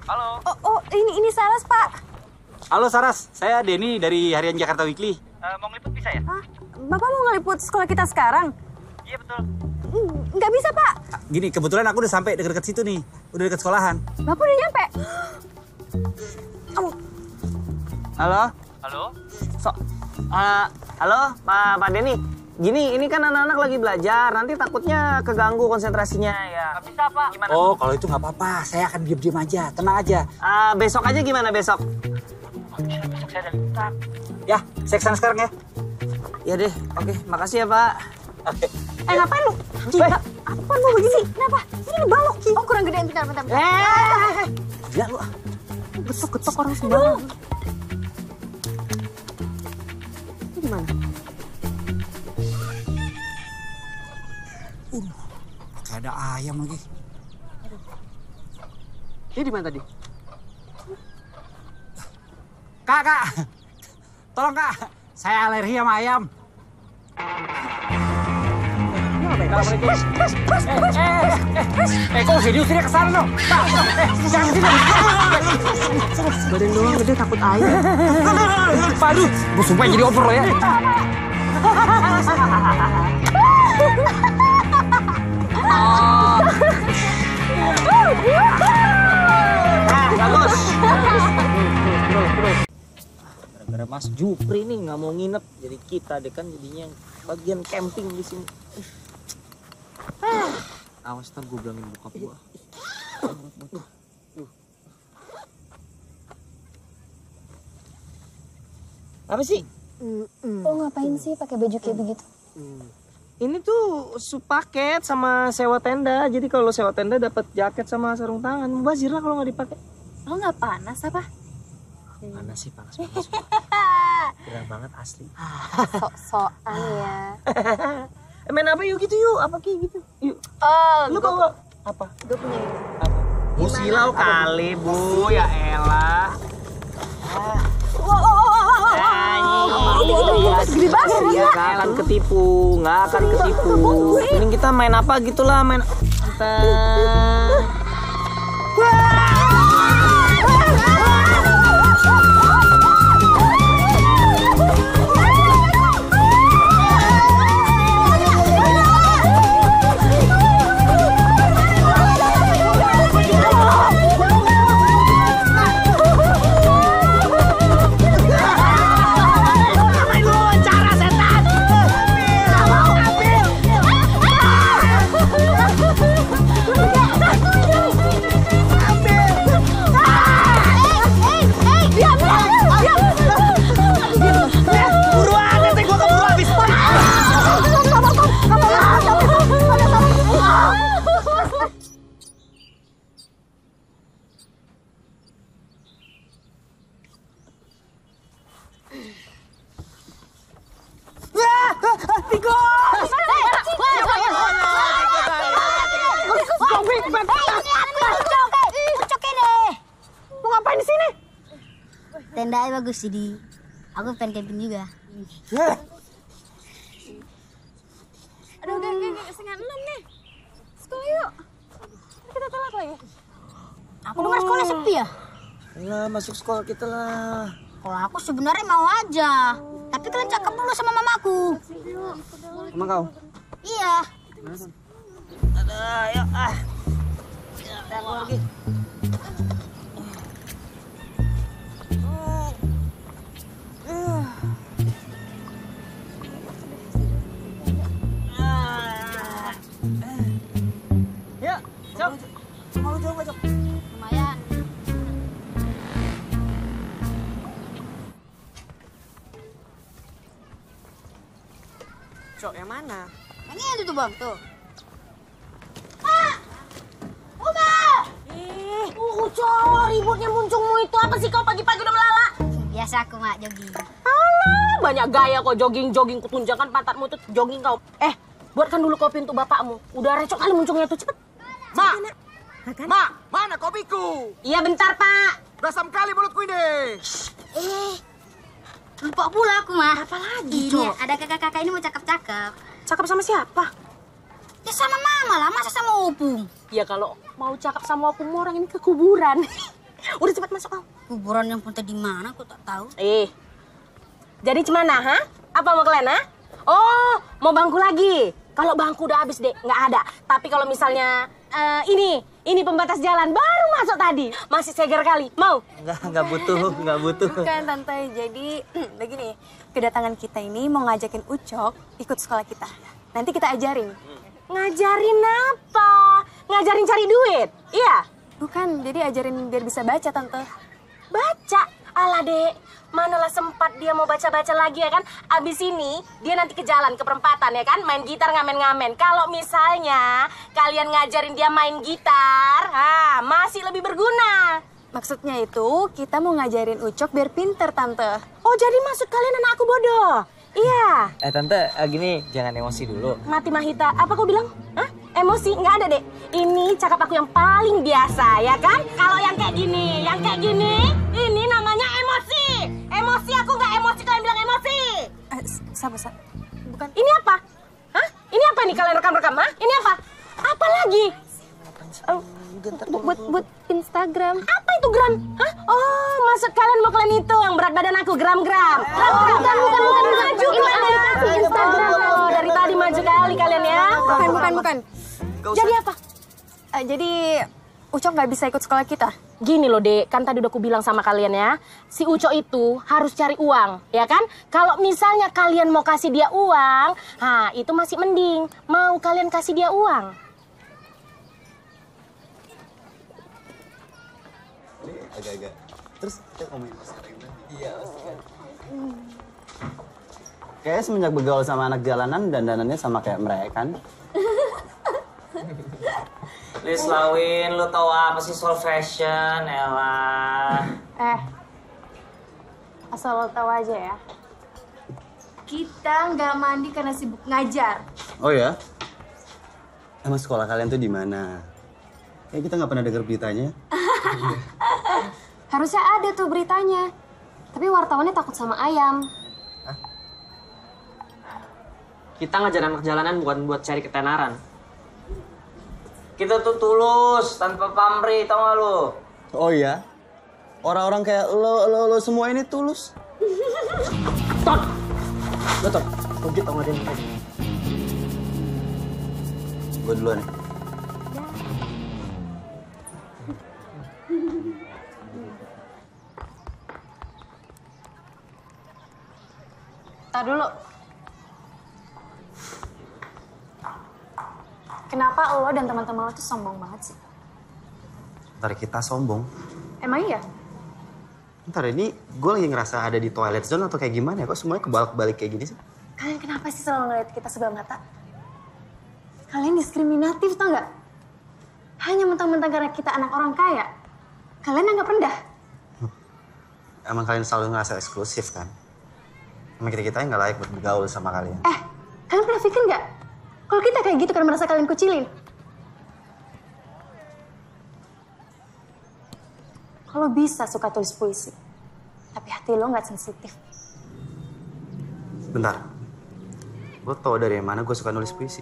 Halo? Oh, ini Saras, Pak. Halo Saras, saya Denny dari Harian Jakarta Weekly. Mau ngeliput bisa ya? Bapak mau ngeliput sekolah kita sekarang? Iya betul. Nggak bisa, Pak. Gini, kebetulan aku udah sampai deket-deket situ nih. Udah deket sekolahan. Bapak udah nyampe. Halo? Halo? Halo, Pak Denny. Gini, ini kan anak-anak lagi belajar. Nanti takutnya keganggu konsentrasinya ya. Nggak bisa, Pak. Gimana? Oh, kalau itu nggak apa-apa. Saya akan diam-diam aja. Tenang aja. Besok aja gimana besok? Besok saya ada liputan. Ya, saya kesana sekarang ya. Ya deh, oke. Makasih ya, Pak. Oke. Ngapain lu? Apaan lu begini? Kenapa? Ini balok, Ki. Oh, kurang gedean. Bentar. Gila lu. Getok-getok orang sembarangan. Ini gimana? Kayak ada ayam lagi. Dia di mana tadi? Kak. Tolong, Kak. Saya alergi sama ayam. Kok serius dia kesana dong? Jangan sini. Badan doang gede takut ayam. Aduh, gue sumpah jadi over lo ya. Bagus. Gara-gara Mas Jupri nih nggak mau nginep, jadi kita deh kan jadinya bagian camping di sini. Awas ntar gue bilangin bokap gue. Apa sih? Lo ngapain sih pakai baju kayak begitu? Ini tuh paket sama sewa tenda. Jadi kalau sewa tenda dapat jaket sama sarung tangan. Mubazir lah kalau nggak dipakai. Lo nggak panas apa? Panas sih, panas. Gerah banget asli. Sok-sokan ya. Main apa yuk gitu yuk? Apa kayak gitu? Yuk. Oh, Lu kalau apa? gue punya ide. Apa? Bu silau kali, Bu. Ya elah. Gede banget ya. Nggak akan ketipu, nggak akan ketipu. Mending kita main apa gitulah, main. Tendanya bagus sih, Di. Aku pengen camping juga. Aduh, gak, setengah 6 nih. Sekolah yuk. Kita telat lagi. Aku dengar sekolah sepi ya? Lah, masuk sekolah kita lah. Kalau aku sebenarnya mau aja. Tapi kalian cakep dulu sama mamaku. Emang kau? Iya. Ada, ayo ah. Aku lagi. Lumayan. Cok, yang mana? Ini ada tuh bang, tuh. Cok, ributnya muncungmu itu apa sih kau pagi-pagi udah melala? Biasa aku, Mak, jogging. Alah, banyak gaya kok jogging kutunjangkan pantatmu tuh jogging kau. Buatkan dulu kopi untuk bapakmu. Udah recok kali muncungnya tuh, cepet. Mak, Mak, mana kopiku? Iya bentar, Pak. Berasam kali mulutku ini. Lupa pula aku, Mak. Apa lagi, Ini Cok? ada kakak-kakak ini mau cakep-cakep. Cakep sama siapa? Ya sama mama lah, masa sama opung? Ya kalau mau cakep sama aku orang ini ke kuburan. Udah cepat masuk kau. Kuburan yang pun di mana aku tak tahu. Jadi gimana, ha? Apa mau kalian, ha? Oh, mau bangku lagi. Kalau bangku udah habis, Dek, nggak ada. Tapi kalau misalnya ini pembatas jalan baru masuk tadi. Masih segar kali. Mau? Nggak butuh. Bukan, Tante. Jadi, begini. Kedatangan kita ini mau ngajakin Ucok ikut sekolah kita. Nanti kita ajarin. Ngajarin apa? Ngajarin cari duit? Iya? Bukan, jadi ajarin biar bisa baca, Tante. Baca? Alah, Dek. Manalah sempat dia mau baca-baca lagi ya kan? Abis ini dia nanti ke jalan, ke perempatan ya kan? Main gitar ngamen-ngamen. Kalau misalnya kalian ngajarin dia main gitar, masih lebih berguna. Maksudnya itu kita mau ngajarin Ucok biar pinter, Tante. Oh, jadi maksud kalian anak aku bodoh? Iya. Tante, gini, jangan emosi dulu. Mati Mahita, apa kau bilang? Hah? Emosi? Nggak ada, Dek. Ini cakap aku yang paling biasa, ya kan? Kalau yang kayak gini, ini namanya emosi. Emosi, aku nggak emosi, kalian bilang emosi. Sabar. Bukan. Ini apa? Hah? Ini apa nih kalian rekam-rekam, ha? Ini apa? Apa lagi? Buat Instagram. Apa itu gram? Hah? Oh, maksud kalian mau kalian itu yang berat badan aku, gram-gram. Bukan. Maju kalian. Instagram. Oh, dari tadi maju kali kalian ya. Bukan. Jadi apa? Jadi Ucok nggak bisa ikut sekolah kita. Gini loh, Dek, kan tadi udah aku bilang sama kalian ya, si Ucok itu harus cari uang, ya kan? Kalau misalnya kalian mau kasih dia uang, itu masih mending. Mau kalian kasih dia uang? Agak-agak. Terus kita ngomongin sekarang. Iya, kayaknya semenjak bergaul sama anak jalanan, dandanannya sama kayak mereka kan? Please Lawin, lu tau apa sih soal fashion, elah. Asal lo tahu aja ya. Kita nggak mandi karena sibuk ngajar. Oh ya? Emang sekolah kalian tuh di mana? Kayak kita nggak pernah dengar beritanya. Harusnya ada tuh beritanya. Tapi wartawannya takut sama ayam. Kita ngajar anak jalanan bukan buat cari ketenaran. Kita tuh tulus, tanpa pamrih, tau gak lu? Oh iya? Orang-orang kayak lo semua ini tulus. Ton! Lo Ton, lo gitu tau gak dia ngapain? Gue duluan ya. Tar dulu. Kenapa lo dan teman-teman lo tuh sombong banget sih? Ntar kita sombong. Emang iya? Ntar ini gue lagi ngerasa ada di toilet zone atau kayak gimana ya? Kok semuanya kebalik-balik kayak gini sih? Kalian kenapa sih selalu ngeliat kita sebelah mata? Kalian diskriminatif tau nggak? Hanya mentang-mentang karena kita anak orang kaya. Kalian anggap rendah. Emang kalian selalu ngerasa eksklusif kan? Emang kita-kita nggak layak buat bergaul sama kalian. Kalian pernah pikir nggak? Kalau kita kayak gitu karena merasa kalian kucilin. Kalau bisa suka tulis puisi, tapi hati lo nggak sensitif. Bentar. Lo tau dari mana gue suka nulis puisi?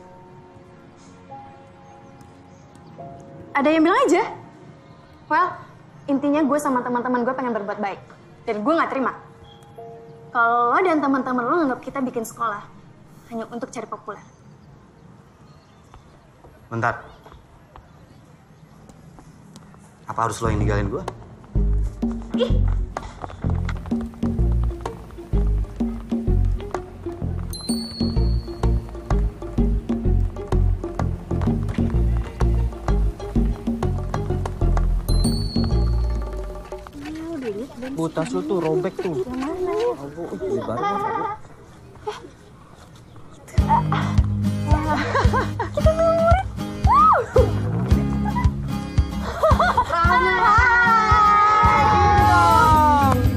Ada yang bilang aja. Well, intinya gue sama teman-teman gue pengen berbuat baik. Dan gue nggak terima. Kalau lo dan teman-teman lo nganggap kita bikin sekolah hanya untuk cari populer. Bentar. Apa harus lo yang ninggalin gue? Ih! Tas lu tuh robek tuh. Kita murid.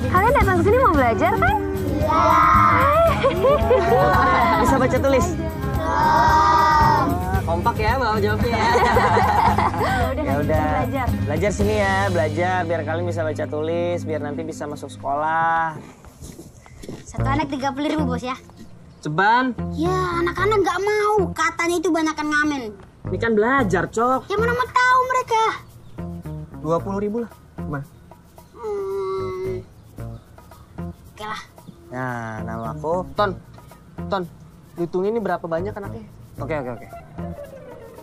Kalian datang ke sini mau belajar kan? Bisa baca tulis? Kompak ya bawa jawabnya ya. Ya udah. Belajar sini ya, belajar biar kalian bisa baca tulis, biar nanti bisa masuk sekolah. Satu anak 30.000 bos ya. Ceban. Ya anak-anak nggak mau, katanya itu banyakan ngamen. Ini kan belajar, Cok. Ya mana mau tahu mereka. 20.000 lah. Gimana? Oke lah. Nah, nama aku Ton. Ton, hitung ini berapa banyak anaknya? Oke.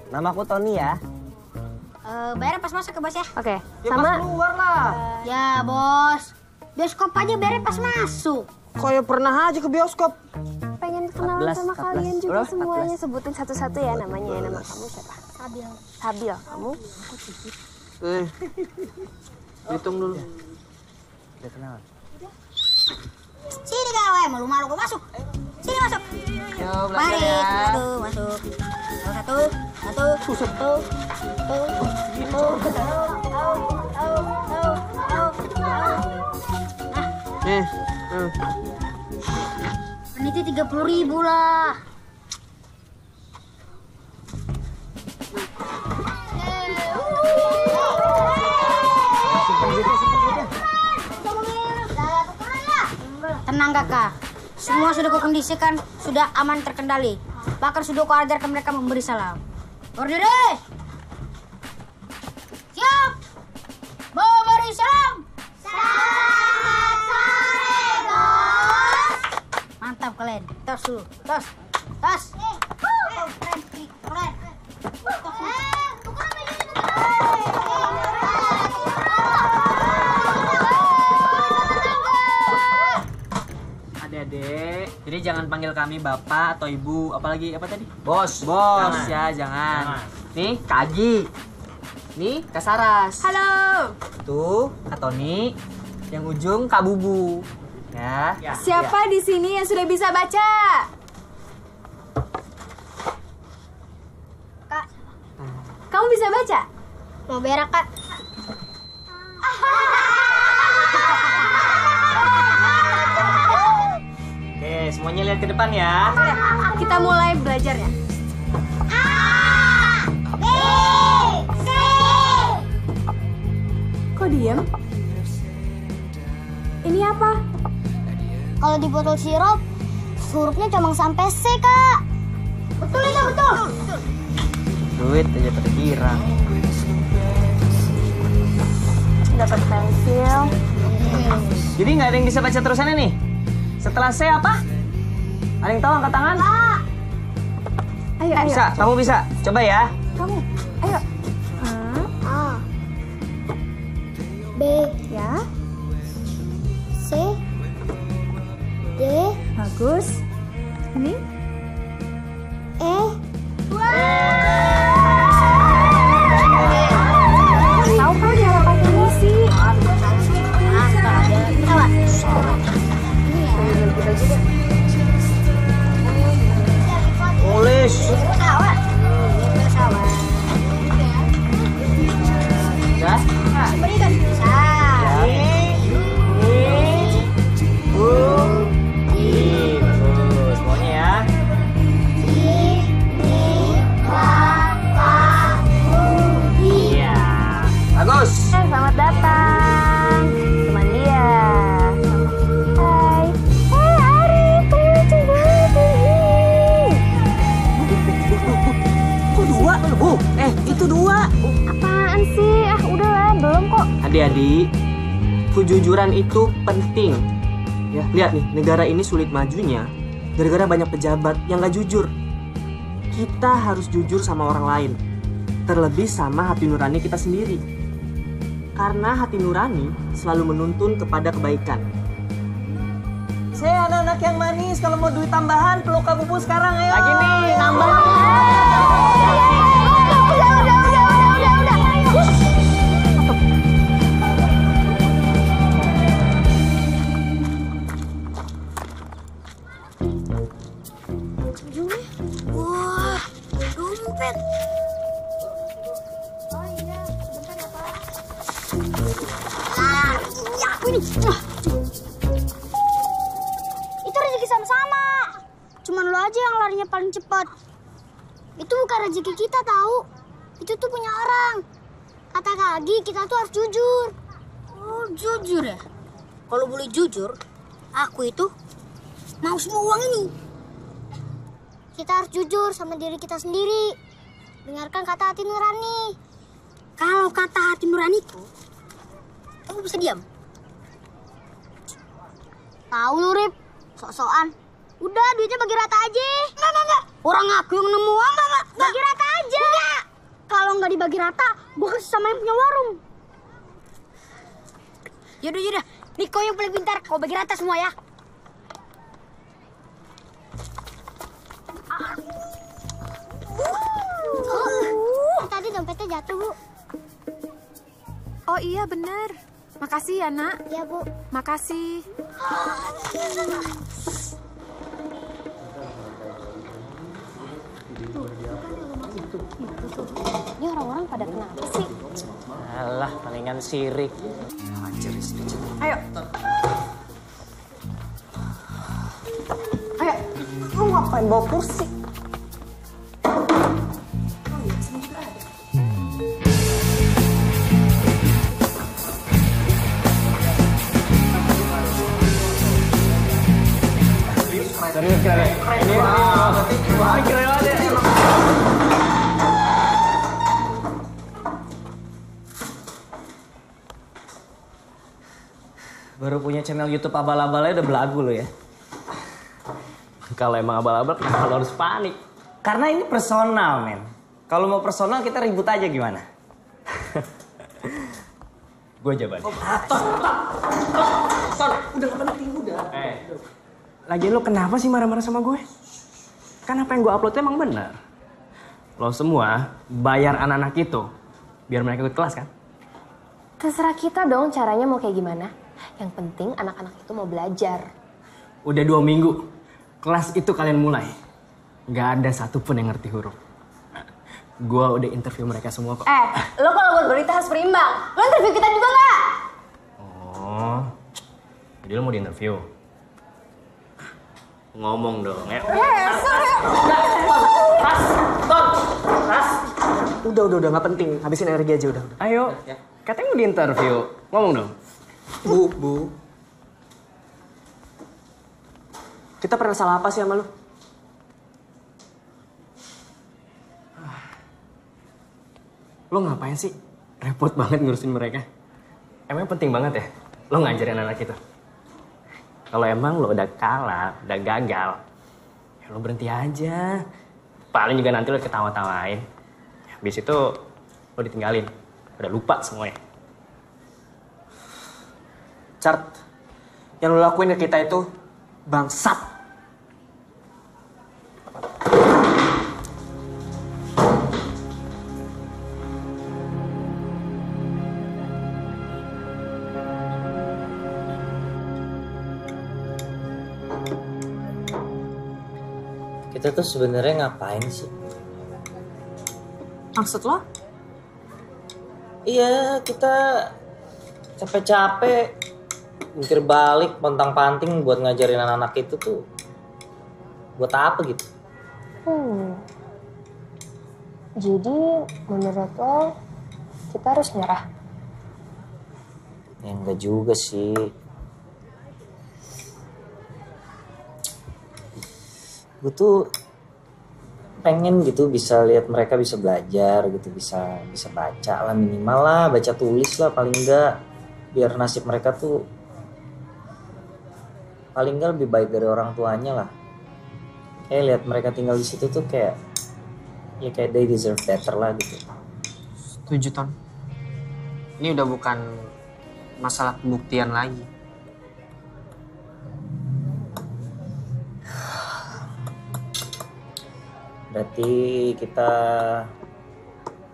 Nama aku Tony ya. Bayarnya pas masuk ke bos ya. Oke. Ya sama. Pas keluar lah. Ya bos. Bioskop aja bayarnya pas masuk. Kayak pernah aja ke bioskop. Pengen kenalan sama kalian juga semuanya. Sebutin satu-satu ya namanya. Ya, nama kamu siapa? Sabil. Sabil. Kamu? Hitung dulu. Udah kenalan. Sini kawan, malu-malu gue masuk. Sini masuk. Yo, belajar Mari, ya. masuk. Satu. Nih. Ini 30.000 lah. Tenang kakak, semua sudah kukondisikan, sudah aman terkendali. Bahkan sudah kuajarkan mereka memberi salam. Berdiri. Siap. Memberi salam. Selamat sore, bos. Mantap kalian. Tos dulu. Tos. Keren. Adik-adik, jadi jangan panggil kami bapak atau ibu, apalagi apa tadi? Bos. Jangan. Nih, Kak Agi. Nih, Kak Saras. Halo. Tuh, Kak Tony. Yang ujung Kak Bubu. Ya. Siapa di sini yang sudah bisa baca? Kak. Kamu bisa baca? Mau berak, Kak. Oke, semuanya lihat ke depan ya. Kita mulai belajarnya. A, B, C, Kalau di botol sirup, hurufnya cuma sampai C, Kak. Betul itu, betul. Duit aja terkirang. Dapat pensil. Jadi nggak ada yang bisa baca terusannya nih? Setelah C apa? Ada yang tahu angkat tangan? Ayo, ayo. Bisa, kamu bisa. Coba ya. Kamu, ayo. A. B. Ya. C. D. Bagus. Ini. E. Tahu kan cara pakai misi? Tulis. Ya? Berikan. Bagus. Semuanya ya. Iya. Bagus. Selamat datang. Teman dia. Hai. Hai Arif, lucu banget ini. Kok dua? Itu dua. Apaan sih? Udahlah, belum kok. Adik-adik, kejujuran itu penting. Ya, lihat nih, negara ini sulit majunya gara-gara banyak pejabat yang gak jujur. Kita harus jujur sama orang lain, terlebih sama hati nurani kita sendiri. Karena hati nurani selalu menuntun kepada kebaikan. Saya anak-anak yang manis, kalau mau duit tambahan peluk Kak Bubu sekarang ayo. Lagi nih, nambah. Wah, dompet. Ya, ini. Itu rezeki sama-sama. Cuman lo aja yang larinya paling cepat. Itu bukan rezeki kita tahu. Itu tuh punya orang. Kata Kak Agi, kita tuh harus jujur. Oh, jujur ya? Kalau boleh jujur, aku itu mau semua uang ini. Kita harus jujur sama diri kita sendiri. Dengarkan kata hati nurani. Kalau kata hati nuraniku, kamu bisa diam. Tahu lu, Rip. Sok-sokan. Udah, duitnya bagi rata aja. Enggak. Orang aku yang nemu uang, enggak. Bagi rata aja. Enggak. Kalau nggak dibagi rata, gue kasih sama yang punya warung. Yaudah. Niko yang paling pintar. Kau bagi rata semua ya. Tadi dompetnya jatuh, Bu. Oh iya bener. Makasih ya nak. Iya Bu. Makasih. Ini orang-orang pada kenapa sih? Alah, palingan sirik. Anjir, Ayo. Ayo. Lu ngapain bawa kursi? Serius kali. Ini keren banget ya. Baru punya channel YouTube abal-abalnya udah belagu lo ya. Kalau emang abal-abal, kenapa lo harus panik? Karena ini personal, men. Kalau mau personal kita ribut aja gimana? Gue jawabannya. Ton, udah gak penting, udah. Lagian lo kenapa sih marah-marah sama gue? Kan apa yang gue upload emang benar. Lo semua bayar anak-anak itu biar mereka ikut kelas kan? Terserah kita dong caranya mau kayak gimana. Yang penting anak-anak itu mau belajar. Udah 2 minggu kelas itu kalian mulai. Gak ada satupun yang ngerti huruf. Gue udah interview mereka semua kok. Lo kalau buat berita harus berimbang. Lo interview kita juga nggak? Oh, jadi lo mau di interview? Ngomong dong ya. Udah nggak penting. Habisin energi aja udah. Ayo, katanya mau di interview. Ngomong dong. Bu. Kita pernah salah apa sih sama lu? Lo ngapain sih? Repot banget ngurusin mereka. Emang penting banget ya lo ngajarin anak itu? Kalau emang lo udah kalah, udah gagal, ya lo berhenti aja. Paling juga nanti lo ketawa-tawain. Habis itu lo ditinggalin. Udah lupa semuanya. Chart, yang lo lakuin ke kita itu bangsat. Kita tuh sebenarnya ngapain sih? Maksud lo? Iya, kita capek-capek mikir balik, pontang-panting buat ngajarin anak-anak itu tuh buat apa gitu? Jadi menurut lo kita harus nyerah? Ya enggak juga sih. Gue tuh pengen gitu bisa lihat mereka bisa belajar gitu, bisa baca lah minimal lah, baca tulis lah paling enggak, biar nasib mereka tuh paling enggak lebih baik dari orang tuanya lah. Kayak lihat mereka tinggal di situ tuh kayak ya kayak they deserve better lah gitu. Setuju, Ton. Ini udah bukan masalah pembuktian lagi. Berarti kita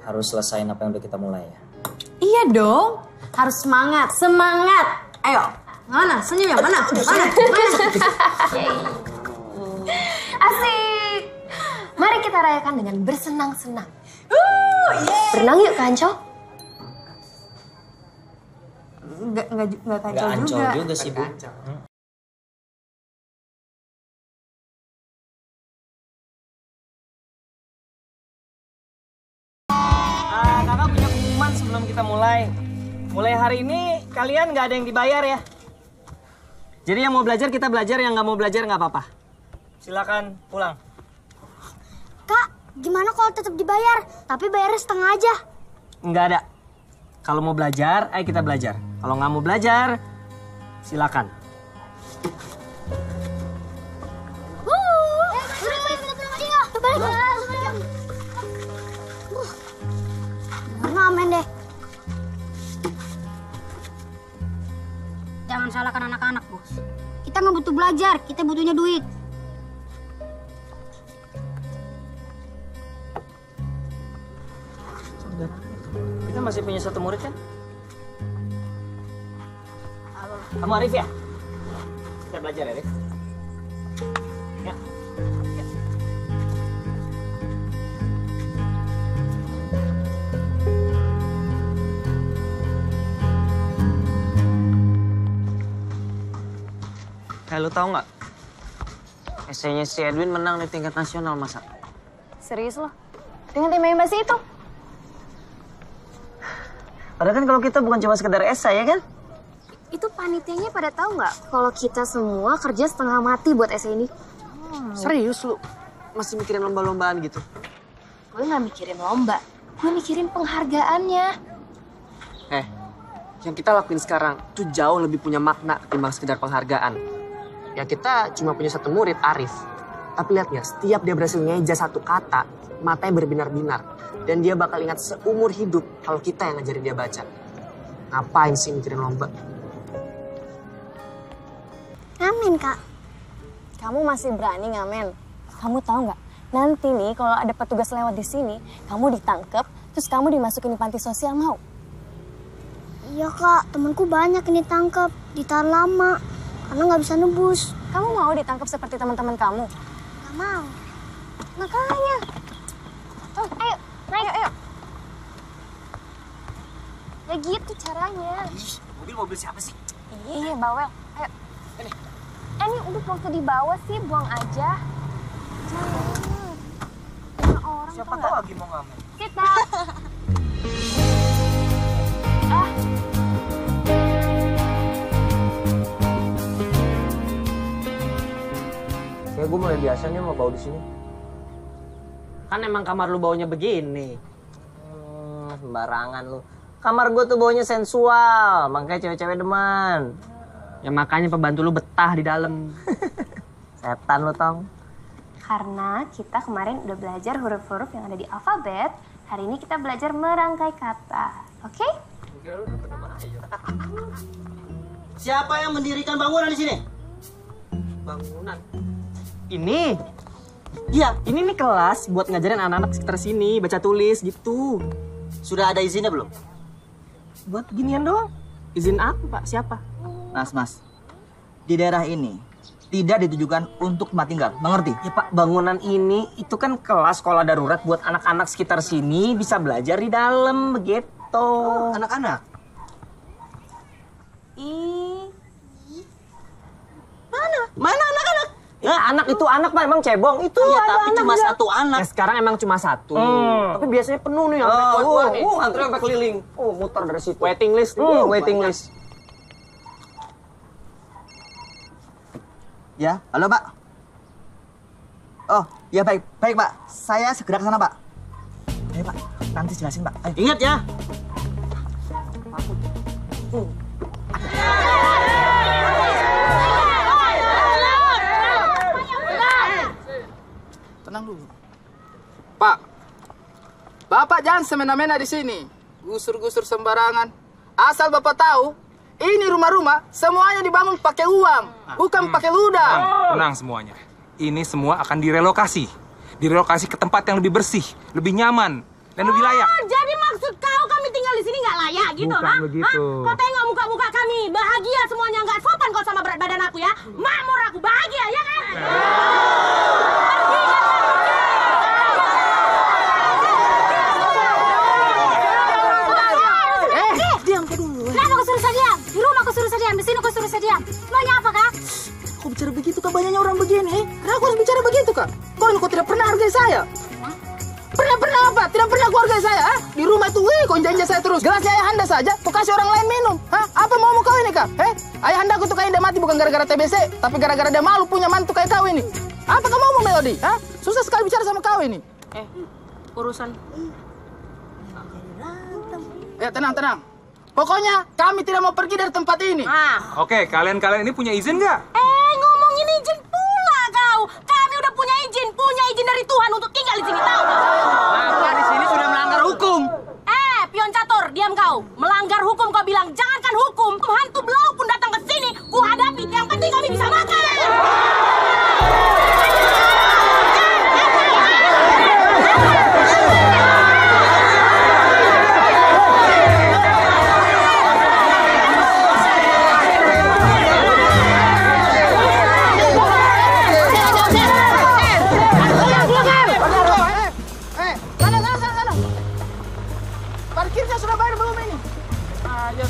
harus selesain apa yang udah kita mulai ya? Iya dong, harus semangat, semangat. Ayo, mana senyum ya? Mana? Asik. Mari kita rayakan dengan bersenang-senang. Berenang yuk, Kancol. Enggak Kancol juga. Ancol juga sih, Bu. Kakak punya pengumuman sebelum kita mulai. Mulai hari ini kalian nggak ada yang dibayar ya. Jadi yang mau belajar kita belajar, yang nggak mau belajar nggak apa-apa. Silakan pulang. Kak, gimana kalau tetap dibayar? Tapi bayarnya setengah aja. Nggak ada. Kalau mau belajar, ayo kita belajar. Kalau nggak mau belajar, silakan. Ngamen deh. Jangan salahkan anak-anak, Bos. Kita nggak butuh belajar, kita butuhnya duit. Kita masih punya satu murid kan? Kamu Arif ya? Kita belajar ya, Arif. Ya. Lu tahu nggak? Esainya si Edwin menang di tingkat nasional, masa? Serius lo? Dengan tema yang basi itu? Padahal kan kalau kita bukan cuma sekedar esai, ya kan? Itu panitianya pada tahu nggak kalau kita semua kerja setengah mati buat esai ini? Serius lu? Masih mikirin lomba-lombaan gitu? Gue nggak mikirin lomba, gue mikirin penghargaannya. Yang kita lakuin sekarang tuh jauh lebih punya makna ketimbang sekedar penghargaan. Ya kita cuma punya satu murid, Arif. Tapi lihat ya, setiap dia berhasil ngeja satu kata, matanya berbinar-binar. Dan dia bakal ingat seumur hidup kalau kita yang ngajarin dia baca. Ngapain sih mikirin lomba? Ngamen, Kak. Kamu masih berani ngamen? Kamu tahu nggak? Nanti nih kalau ada petugas lewat di sini, kamu ditangkep, terus kamu dimasukin di panti sosial, mau? Iya, Kak. Temanku banyak ini tangkap, ditahan lama. Karena nggak bisa nebus. Kamu mau ditangkap seperti teman-teman kamu? Nggak mau. Makanya. Oh, ayo, naik. Ayo. Ya gitu caranya. Mobil siapa sih? Iya, bawel. Ayo. Ini udah waktu dibawa sih, buang aja. Jangan. Orang Siapa tahu lagi mau ngamen. Kita. gue mulai biasa nih sama bau di sini. Kan emang kamar lu baunya begini. Sembarangan lu. Kamar gue tuh baunya sensual, makanya cewek-cewek deman. Ya makanya pembantu lu betah di dalam. Setan lu, Tong. Karena kita kemarin udah belajar huruf-huruf yang ada di alfabet, hari ini kita belajar merangkai kata. Oke? Siapa yang mendirikan bangunan di sini? Bangunan? Ini? Iya, ini nih kelas buat ngajarin anak-anak sekitar sini, baca tulis gitu. Sudah ada izinnya belum? Buat ginian doang. Izin apa, Pak? Siapa? Mas, di daerah ini tidak ditujukan untuk tempat tinggal, mengerti? Ya Pak, bangunan ini itu kan kelas sekolah darurat buat anak-anak sekitar sini bisa belajar di dalam, begitu. Oh, anak-anak? Mana anak-anak? Ya anak itu anak Pak, emang cebong. Itu iya, ada tapi anak cuma ya. satu anak. Ya sekarang emang cuma satu. Tapi biasanya penuh nih sampai keluar nih. Antri sampai keliling. Muter dari situ. Waiting list. Waiting list. Ya, halo Pak. Oh, ya baik, Pak. Saya segera ke sana, Pak. Ayo Pak, nanti jelasin Pak. Ayo. Ingat ya. Tenang dulu. Pak, Bapak jangan semena-mena di sini. Gusur-gusur sembarangan. Asal Bapak tahu, ini rumah-rumah semuanya dibangun pakai uang, bukan pakai ludah. Tenang semuanya. Ini semua akan direlokasi. Direlokasi ke tempat yang lebih bersih, lebih nyaman, dan lebih layak. Jadi maksud kau kami tinggal di sini nggak layak gitu, Bukan begitu. Kau tengok muka-muka kami, bahagia semuanya, nggak sopan kau sama berat badan aku ya. Makmur aku bahagia, ya kan? Diam kau dulu. Kenapa kau suruh saya diam? Di rumah kau suruh saya diam, di sini kau suruh saya diam. Maunya apa, Kak? Kau bicara begitu Kak, banyaknya orang begini. Kenapa kau harus bicara begitu Kak? Kau tidak pernah hargai saya. Pernah apa? Tidak pernah kau hargai saya, ha? Di rumah itu, kau janji saya terus. Gelasnya ayahanda saja, kau kasih orang lain minum. Hah? Apa mau kau ini Kak? Ayahanda aku tuh kayaknya mati bukan gara-gara TBC, tapi gara-gara dia malu punya mantu kayak kau ini. Apa kau mau Melody? Hah? Susah sekali bicara sama kau ini. Urusan. Ya tenang. Pokoknya kami tidak mau pergi dari tempat ini. Oke, kalian ini punya izin nggak? Ngomongin izin pula kau. Kami udah punya izin dari Tuhan untuk tinggal di sini, tahu? Bapak di sini sudah melanggar hukum. Pion catur, diam kau. Melanggar hukum kau bilang, jangankan hukum, hantu belau pun datang ke sini, ku hadapi. Yang penting kami bisa makan. Sana. Parkirnya sudah bayar belum ini? Ayo.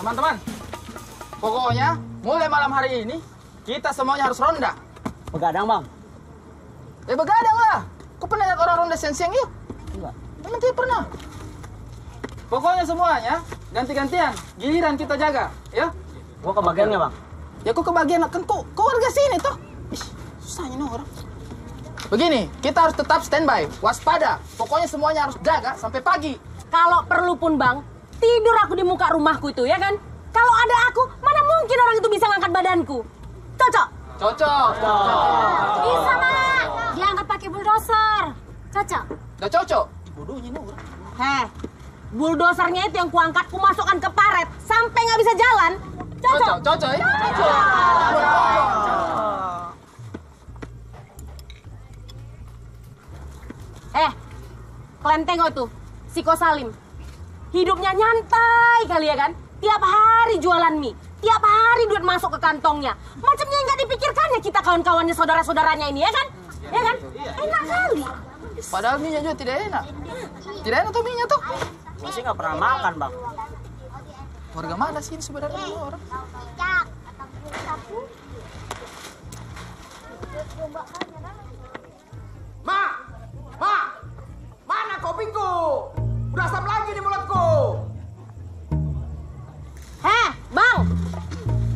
Teman-teman. Pokoknya mulai malam hari ini kita semuanya harus ronda. Begadang, Bang. Begadang lah. Kau pernah lihat orang ronda siang-siang yuk? Enggak. Memang tidak pernah. Pokoknya semuanya ganti-gantian. Giliran kita jaga, ya? Gua kebagiannya, Bang. Ya kok kebagian kan kau warga sini toh. Ih, susahnya nih orang. Begini, kita harus tetap standby, waspada. Pokoknya semuanya harus jaga sampai pagi. Kalau perlu pun Bang, tidur aku di muka rumahku itu, ya kan? Kalau ada aku, mana mungkin orang itu bisa ngangkat badanku? Cocok? Cocok. Bisa, Mak. Diangkat pakai bulldozer. Cocok. Udah cocok. Bodohnya nih orang. Bulldosernya itu yang kuangkat, kumasukkan ke paret sampai nggak bisa jalan. Cocok. Cocok ya? Cocok. Kalian tengok tuh, si Ko Salim. Hidupnya nyantai kali ya kan? Tiap hari jualan mie. Tiap hari duit masuk ke kantongnya. Macamnya nggak dipikirkannya kita kawan-kawannya, saudara-saudaranya ini, ya kan? Ya kan? Enak kali. Padahal mie-nya juga tidak enak. Tidak enak tuh mie-nya tuh. Gua sih nggak pernah makan, Bang. Warga mana sih ini sebenarnya orang? Ma! Ma! Mana kopiku? Udah asam lagi di mulutku. Heh, Bang.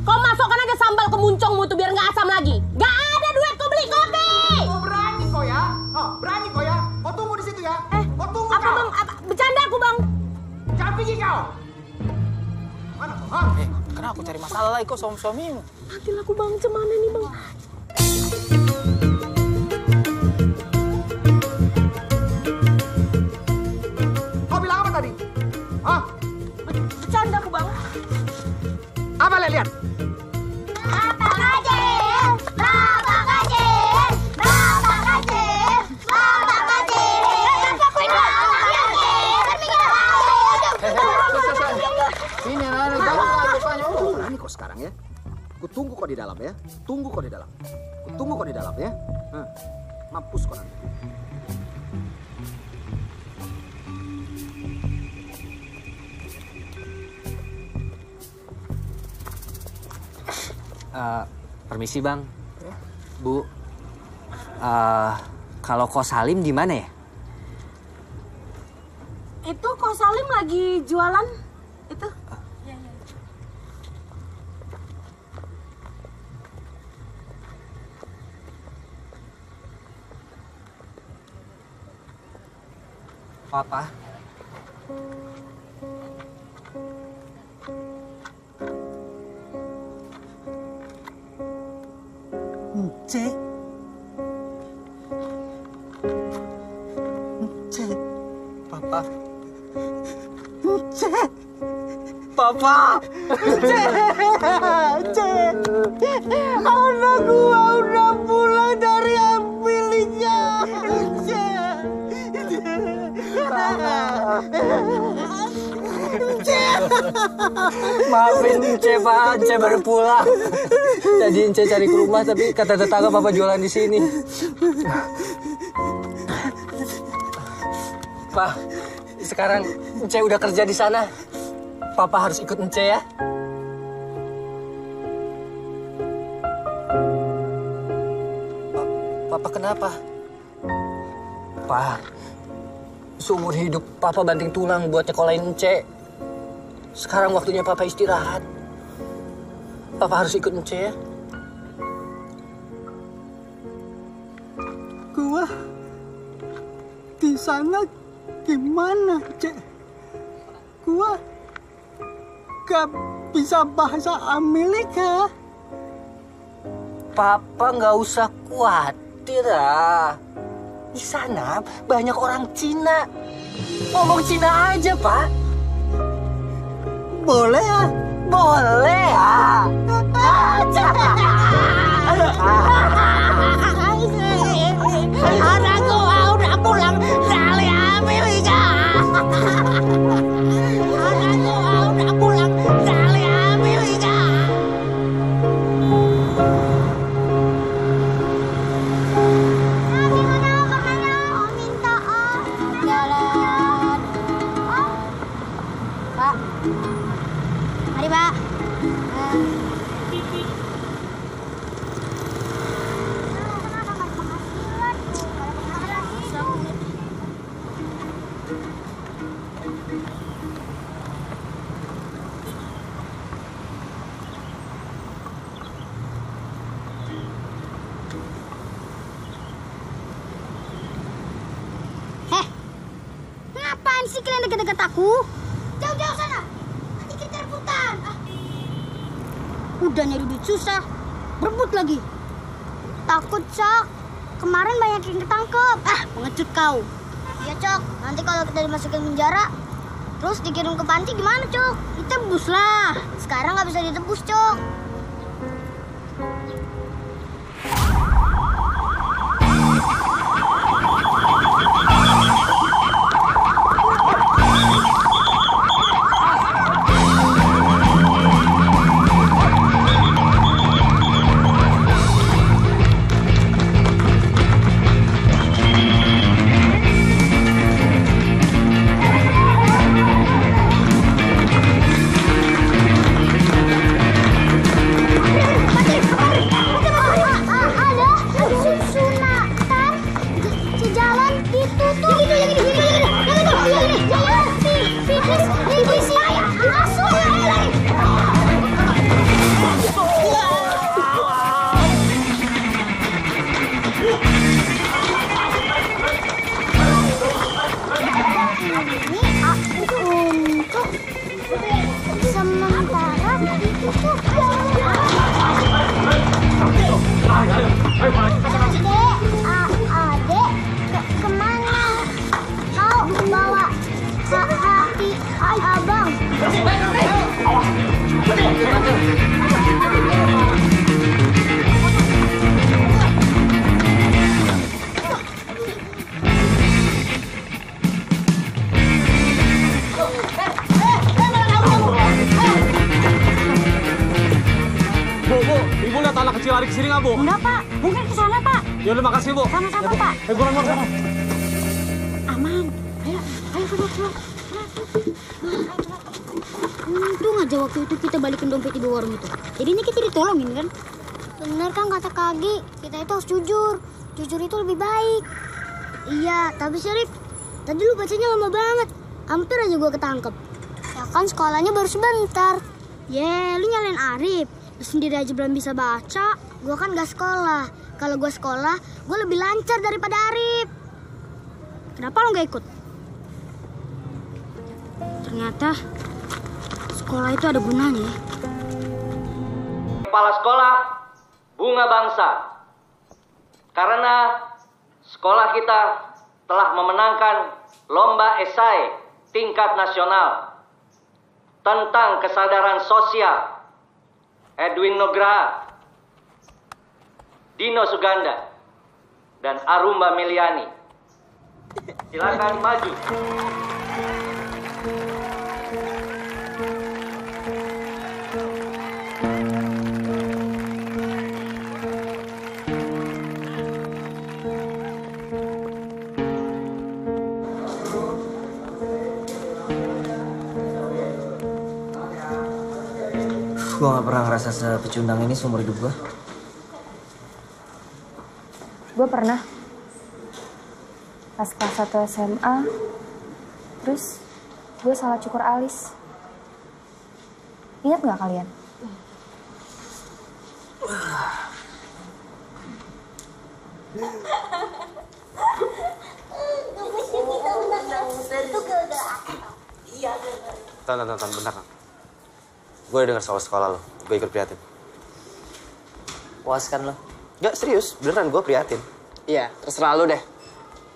Kau masukkan aja sambal ke muncungmu tuh biar nggak asam lagi. Nggak ada duit kau beli kopi. Oh, berani kau ya? Oh, berani kau ya? Kau tunggu di situ ya? Kau tunggu Apa kau. Bang? Bercanda aku, Bang. Jangan pergi kau. Mana kau? Hah? Kenapa aku cari masalah lagi kok suami-suamimu? Mati lah aku, Bang. Cemana nih, Bang? Kau bilang apa tadi? Hah? Bercanda aku, Bang. Apa lihat? Bapak Kajin! Bapak Kajin! Bapak Kajin! Bapak Kajin! Sini anak, jangan lupanya. Berani kau sekarang ya? Ku tunggu kau di dalam ya. Tunggu kau di dalam. Ku tunggu kau di dalam ya. Mampus kau nanti. Permisi Bang, Bu. Kalau Ko Salim di mana ya? Itu Ko Salim lagi jualan itu. Papa. Cek. Cek. Papa. Cek. Papa. Cek. Cek. Anak gua udah pulang dari ambilnya. Cek. Maafin Ence Pak, Ence baru pulang. Tadi Ence cari ke rumah tapi kata tetangga Papa jualan di sini. Pak, sekarang Ence udah kerja di sana. Papa harus ikut Ence ya. Papa kenapa? Pak, seumur hidup Papa banting tulang buat nyekolahin Ence. Sekarang waktunya Papa istirahat. Papa harus ikut Ence ya. Gua di sana gimana, Cek? Gua gak bisa bahasa Amerika. Papa nggak usah khawatir ah. Di sana banyak orang Cina. Ngomong Cina aja, Pak. Boleh ya? Boleh ya. Anakku udah pulang dari Amerika. Anakku udah pulang dari Amerika. Pak. Mari, Pak. Ngapain sih kalian deket-deket aku? Jauh-jauh sana. Nanti kita rebutan. Udah nyari duit susah. Berebut lagi. Takut, Cok. Kemarin banyak yang ketangkep. Pengecut kau. Iya, Cok. Nanti kalau kita dimasukin penjara, terus dikirim ke panti gimana, Cok? Ditebus lah. Sekarang nggak bisa ditebus, Cok. sini nggak, Bu? Enggak, Pak. Mungkin ke sana, Pak. Ya udah, makasih, Bu. Sama-sama, Pak. Buruan. Aman. Ayo keluar. Untung aja waktu itu kita balikin dompet ibu warung itu. Jadinya kita ditolongin kan? Bener kan kata Kagi, kita itu harus jujur. Jujur itu lebih baik. Iya, tapi Syarif, tadi lu bacanya lama banget. Hampir aja gua ketangkep. Ya kan sekolahnya baru sebentar. Lu nyalain Arif. Lu sendiri aja belum bisa baca. Gua kan gak sekolah. Kalau gua sekolah, gua lebih lancar daripada Arif. Kenapa lo gak ikut? Ternyata sekolah itu ada gunanya. Kepala sekolah Bunga Bangsa. Karena sekolah kita telah memenangkan lomba esai tingkat nasional tentang kesadaran sosial. Edwin Nugraha, Dino Suganda, dan Arumba Meliani. Silakan maju. Gue gak pernah ngerasa sepecundang ini seumur hidup gue. Gue pernah. Pas kelas 1 SMA, terus gue salah cukur alis. Ingat gak kalian? Tahan, bentar. Gue udah denger soal sekolah lo, gue ikut prihatin. Puas kan lo? Gak, serius, beneran gue prihatin. Iya, terserah lu deh.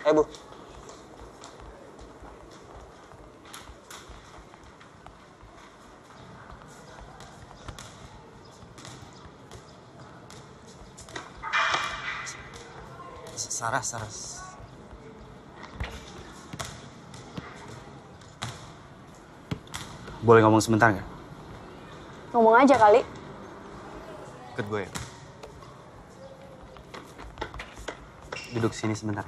Bu. Sarah. Boleh ngomong sebentar nggak? Ngomong aja kali. Ikut gue ya. Duduk sini sebentar.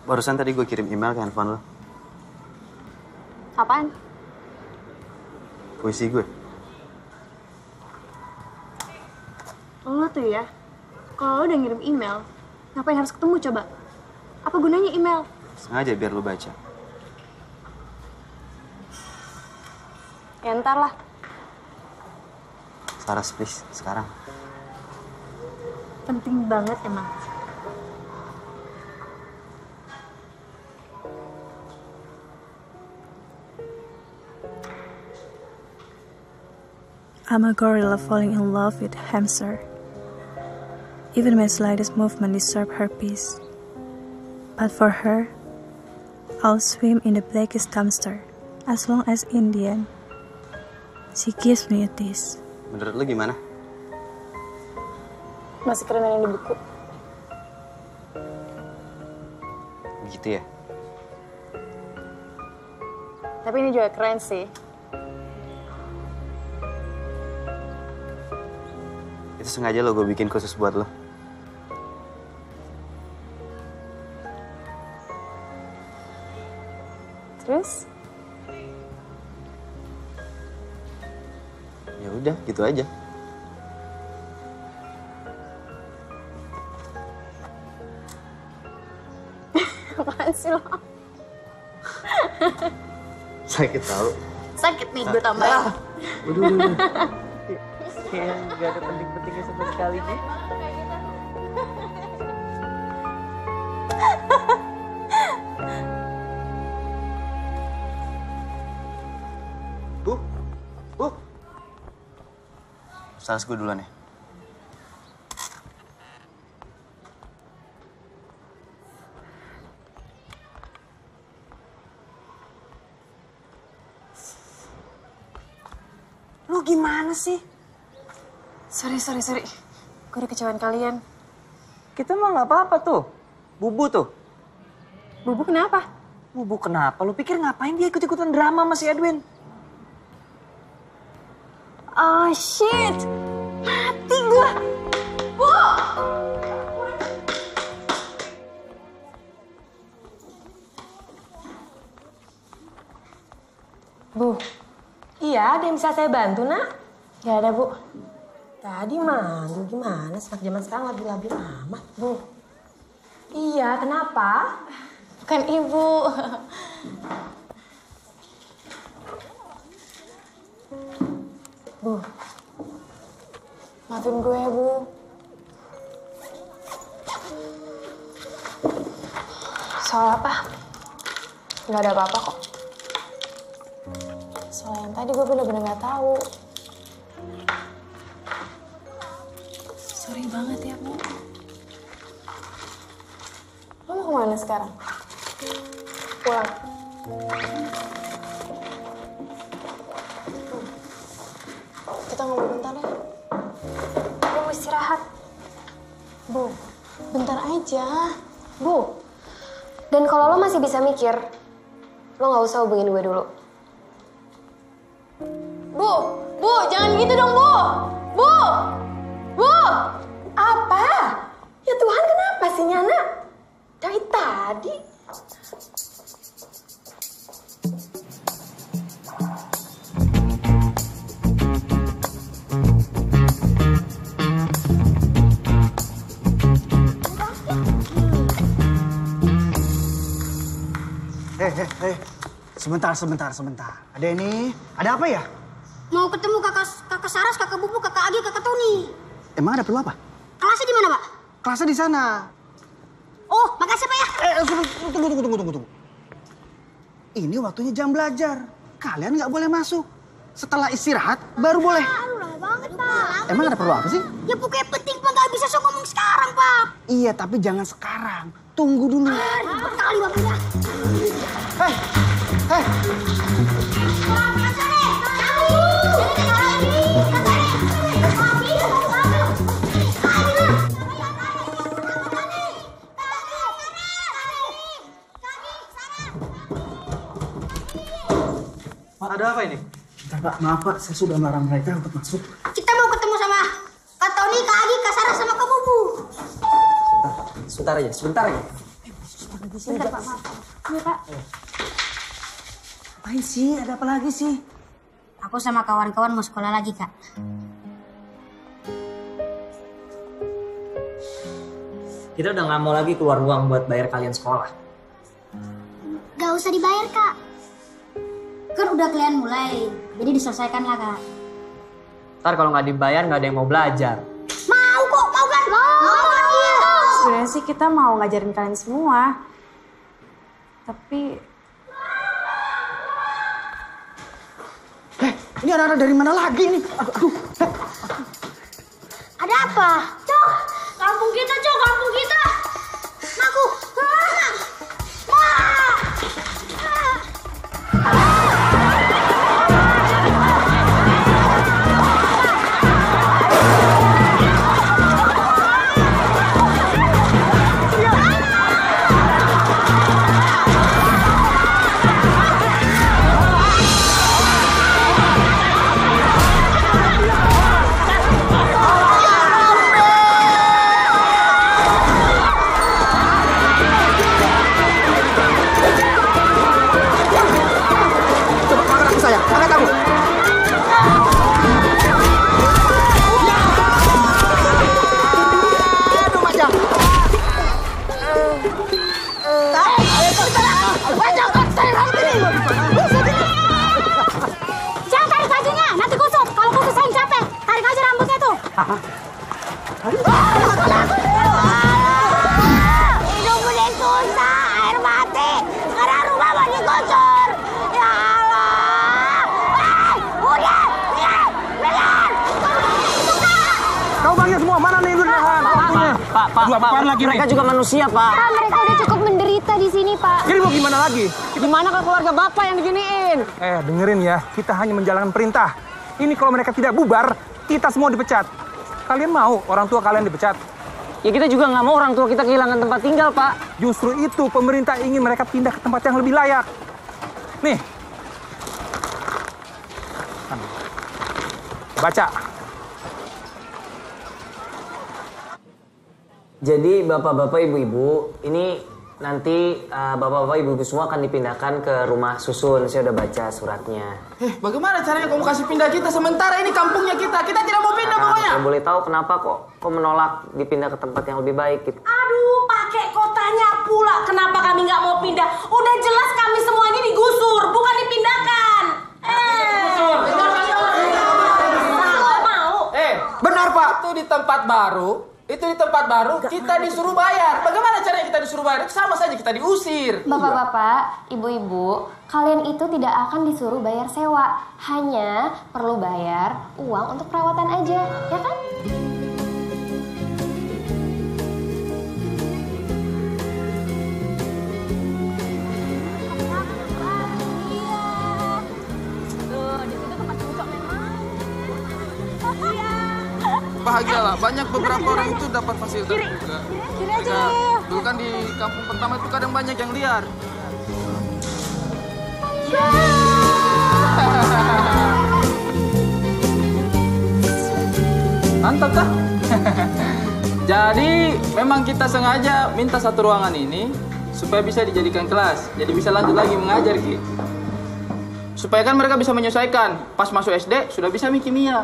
Barusan tadi gue kirim email ke handphone lo. Apaan? Puisi gue. Lo tuh ya, kalau lo udah ngirim email, ngapain harus ketemu coba? Apa gunanya email? Sengaja biar lo baca. Ya ntar lah. Sarah, please, sekarang. Penting banget emang. I'm a gorilla falling in love with a hamster. Even my slightest movement disturbs her peace. But for her, I'll swim in the blackest dumpster, as long as Indian. She gives me a tease. Menurut lu gimana? Masih keren yang di buku. Gitu ya? Tapi ini juga keren sih. Itu sengaja lo gue bikin khusus buat lo. Terus? Ya udah, gitu aja. Apaan sih lo? Sakit tau. Sakit nih gue tambahin. Udah. Kayak gak ada penting-pentingnya sama sekali nih. Bu. Salas gue duluan ya. Lu gimana sih? Sorry. Gue udah kecewain kalian. Kita mah nggak apa-apa tuh. Bubu tuh. Bubu kenapa? Bu, kenapa? Lu pikir ngapain dia ikut-ikutan drama sama si Edwin? Oh shit, mati gua. Bu! Bu, iya ada yang bisa saya bantu, Nak? Gak ada, Bu. Tadi manggil gimana? Anak zaman sekarang labil-labil amat, Bu. Iya, kenapa? Bukan Ibu. Bu, maafin gue ya, Bu. Soal apa? Gak ada apa-apa kok. Soal yang tadi gue bener-bener gak tahu. Sorry banget ya, Bu. Lo mau kemana sekarang? Pulang? Kita ngobrol bentar ya. Gue mau istirahat. Bu, bentar aja. Bu, dan kalau lo masih bisa mikir, lo gak usah hubungin gue dulu. Bu, jangan gitu dong, Bu. Bu, apa? Ya Tuhan, kenapa sih Nyana? Dari tadi. Sebentar. Ada ini, ada apa ya? Mau ketemu kakak Saras, kakak Bubu, kakak Agi, kakak Tony. Emang ada perlu apa? Kelasnya di mana, Pak? Kelasnya di sana. Oh, makasih, Pak ya. Tunggu. Ini waktunya jam belajar. Kalian nggak boleh masuk. Setelah istirahat, baru boleh. Lama banget, Pak. Emang ada perlu apa sih? Ya pokoknya penting, Pak. Nggak bisa sok ngomong sekarang, Pak. Iya, tapi jangan sekarang. Tunggu dulu. Ribet kali, Bapak ya. Hei. Pak, ada apa ini? Pak, maaf Pak, saya sudah melarang mereka untuk masuk. Kita mau ketemu sama Kak Tony, Kak Agi, Kak Saras, sama Kak Bubu. Sebentar aja. Sebentar, Pak. Maaf. Iya, Pak. Apain sih? Ada apa lagi sih? Aku sama kawan-kawan mau sekolah lagi, Kak. Kita udah nggak mau lagi keluar uang buat bayar kalian sekolah. Gak usah dibayar, Kak. Kan udah kalian mulai, jadi diselesaikan lah, Kak. Ntar kalau nggak dibayar nggak ada yang mau belajar. Mau kok, mau kan? Mau kan, iya. Sebenarnya sih kita mau ngajarin kalian semua. Tapi... Ini anak-anak dari mana lagi nih? Aduh. Ada apa? Cok, kampung kita, Cok, kampung kita. Aku. Hidup udah susah, air mati. Sekarang rumah mau dikocor. Ya Allah. Udah, benar. Kau panggil semua, mana nih Nurhan? Pak, mereka juga manusia, Pak. Pak, mereka udah cukup menderita di sini, Pak. Jadi mau gimana lagi? Gimana ke keluarga Bapak yang diginiin? Dengerin ya, kita hanya menjalankan perintah. Ini kalau mereka tidak bubar, kita semua dipecat. Kalian mau orang tua kalian dipecat? Ya kita juga nggak mau orang tua kita kehilangan tempat tinggal, Pak. Justru itu pemerintah ingin mereka pindah ke tempat yang lebih layak. Nih. Baca. Jadi bapak-bapak, ibu-ibu, ini nanti bapak-bapak, ibu-ibu semua akan dipindahkan ke rumah susun. Saya udah baca suratnya. Bagaimana caranya kamu kasih pindah kita? Sementara ini kampungnya kita tidak mau pindah pokoknya. Saya boleh tahu kenapa kok menolak dipindah ke tempat yang lebih baik gitu? Aduh, pakai kotanya pula. Kenapa kami nggak mau pindah? Udah jelas kami semua ini digusur, bukan dipindahkan. Benar Pak, itu di tempat baru kita disuruh bayar. Bagaimana caranya kita disuruh bayar? Sama saja kita diusir. Bapak-bapak, ibu-ibu, kalian itu tidak akan disuruh bayar sewa. Hanya perlu bayar uang untuk perawatan aja, ya kan? Bahagialah, banyak beberapa orang itu dapat fasilitas juga. Kiri aja. Dulu kan di kampung pertama itu kadang banyak yang liar. Mantap dah. Jadi memang kita sengaja minta satu ruangan ini supaya bisa dijadikan kelas. Jadi bisa lanjut lagi mengajar, Ki. Supaya kan mereka bisa menyesuaikan. Pas masuk SD sudah bisa kimia.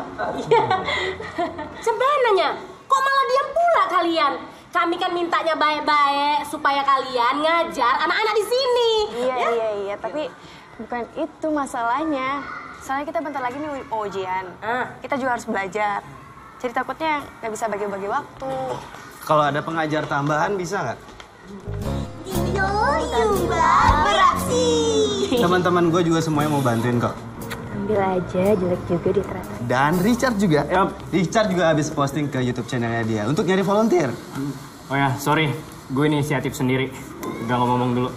Sebenarnya, kok malah diam pula kalian? Kami kan mintanya baik-baik supaya kalian ngajar anak-anak di sini. Iya, tapi bukan itu masalahnya. Soalnya kita bentar lagi nih ujian. Kita juga harus belajar. Jadi takutnya nggak bisa bagi-bagi waktu. Kalau ada pengajar tambahan bisa nggak? Beraksi. Teman-teman gue juga semuanya mau bantuin kok. Ambil aja, jelek juga di ternyata. Dan Richard juga. Richard juga habis posting ke YouTube channelnya dia untuk nyari volunteer. Oh ya, sorry. Gue inisiatif sendiri. Udah ngomong dulu.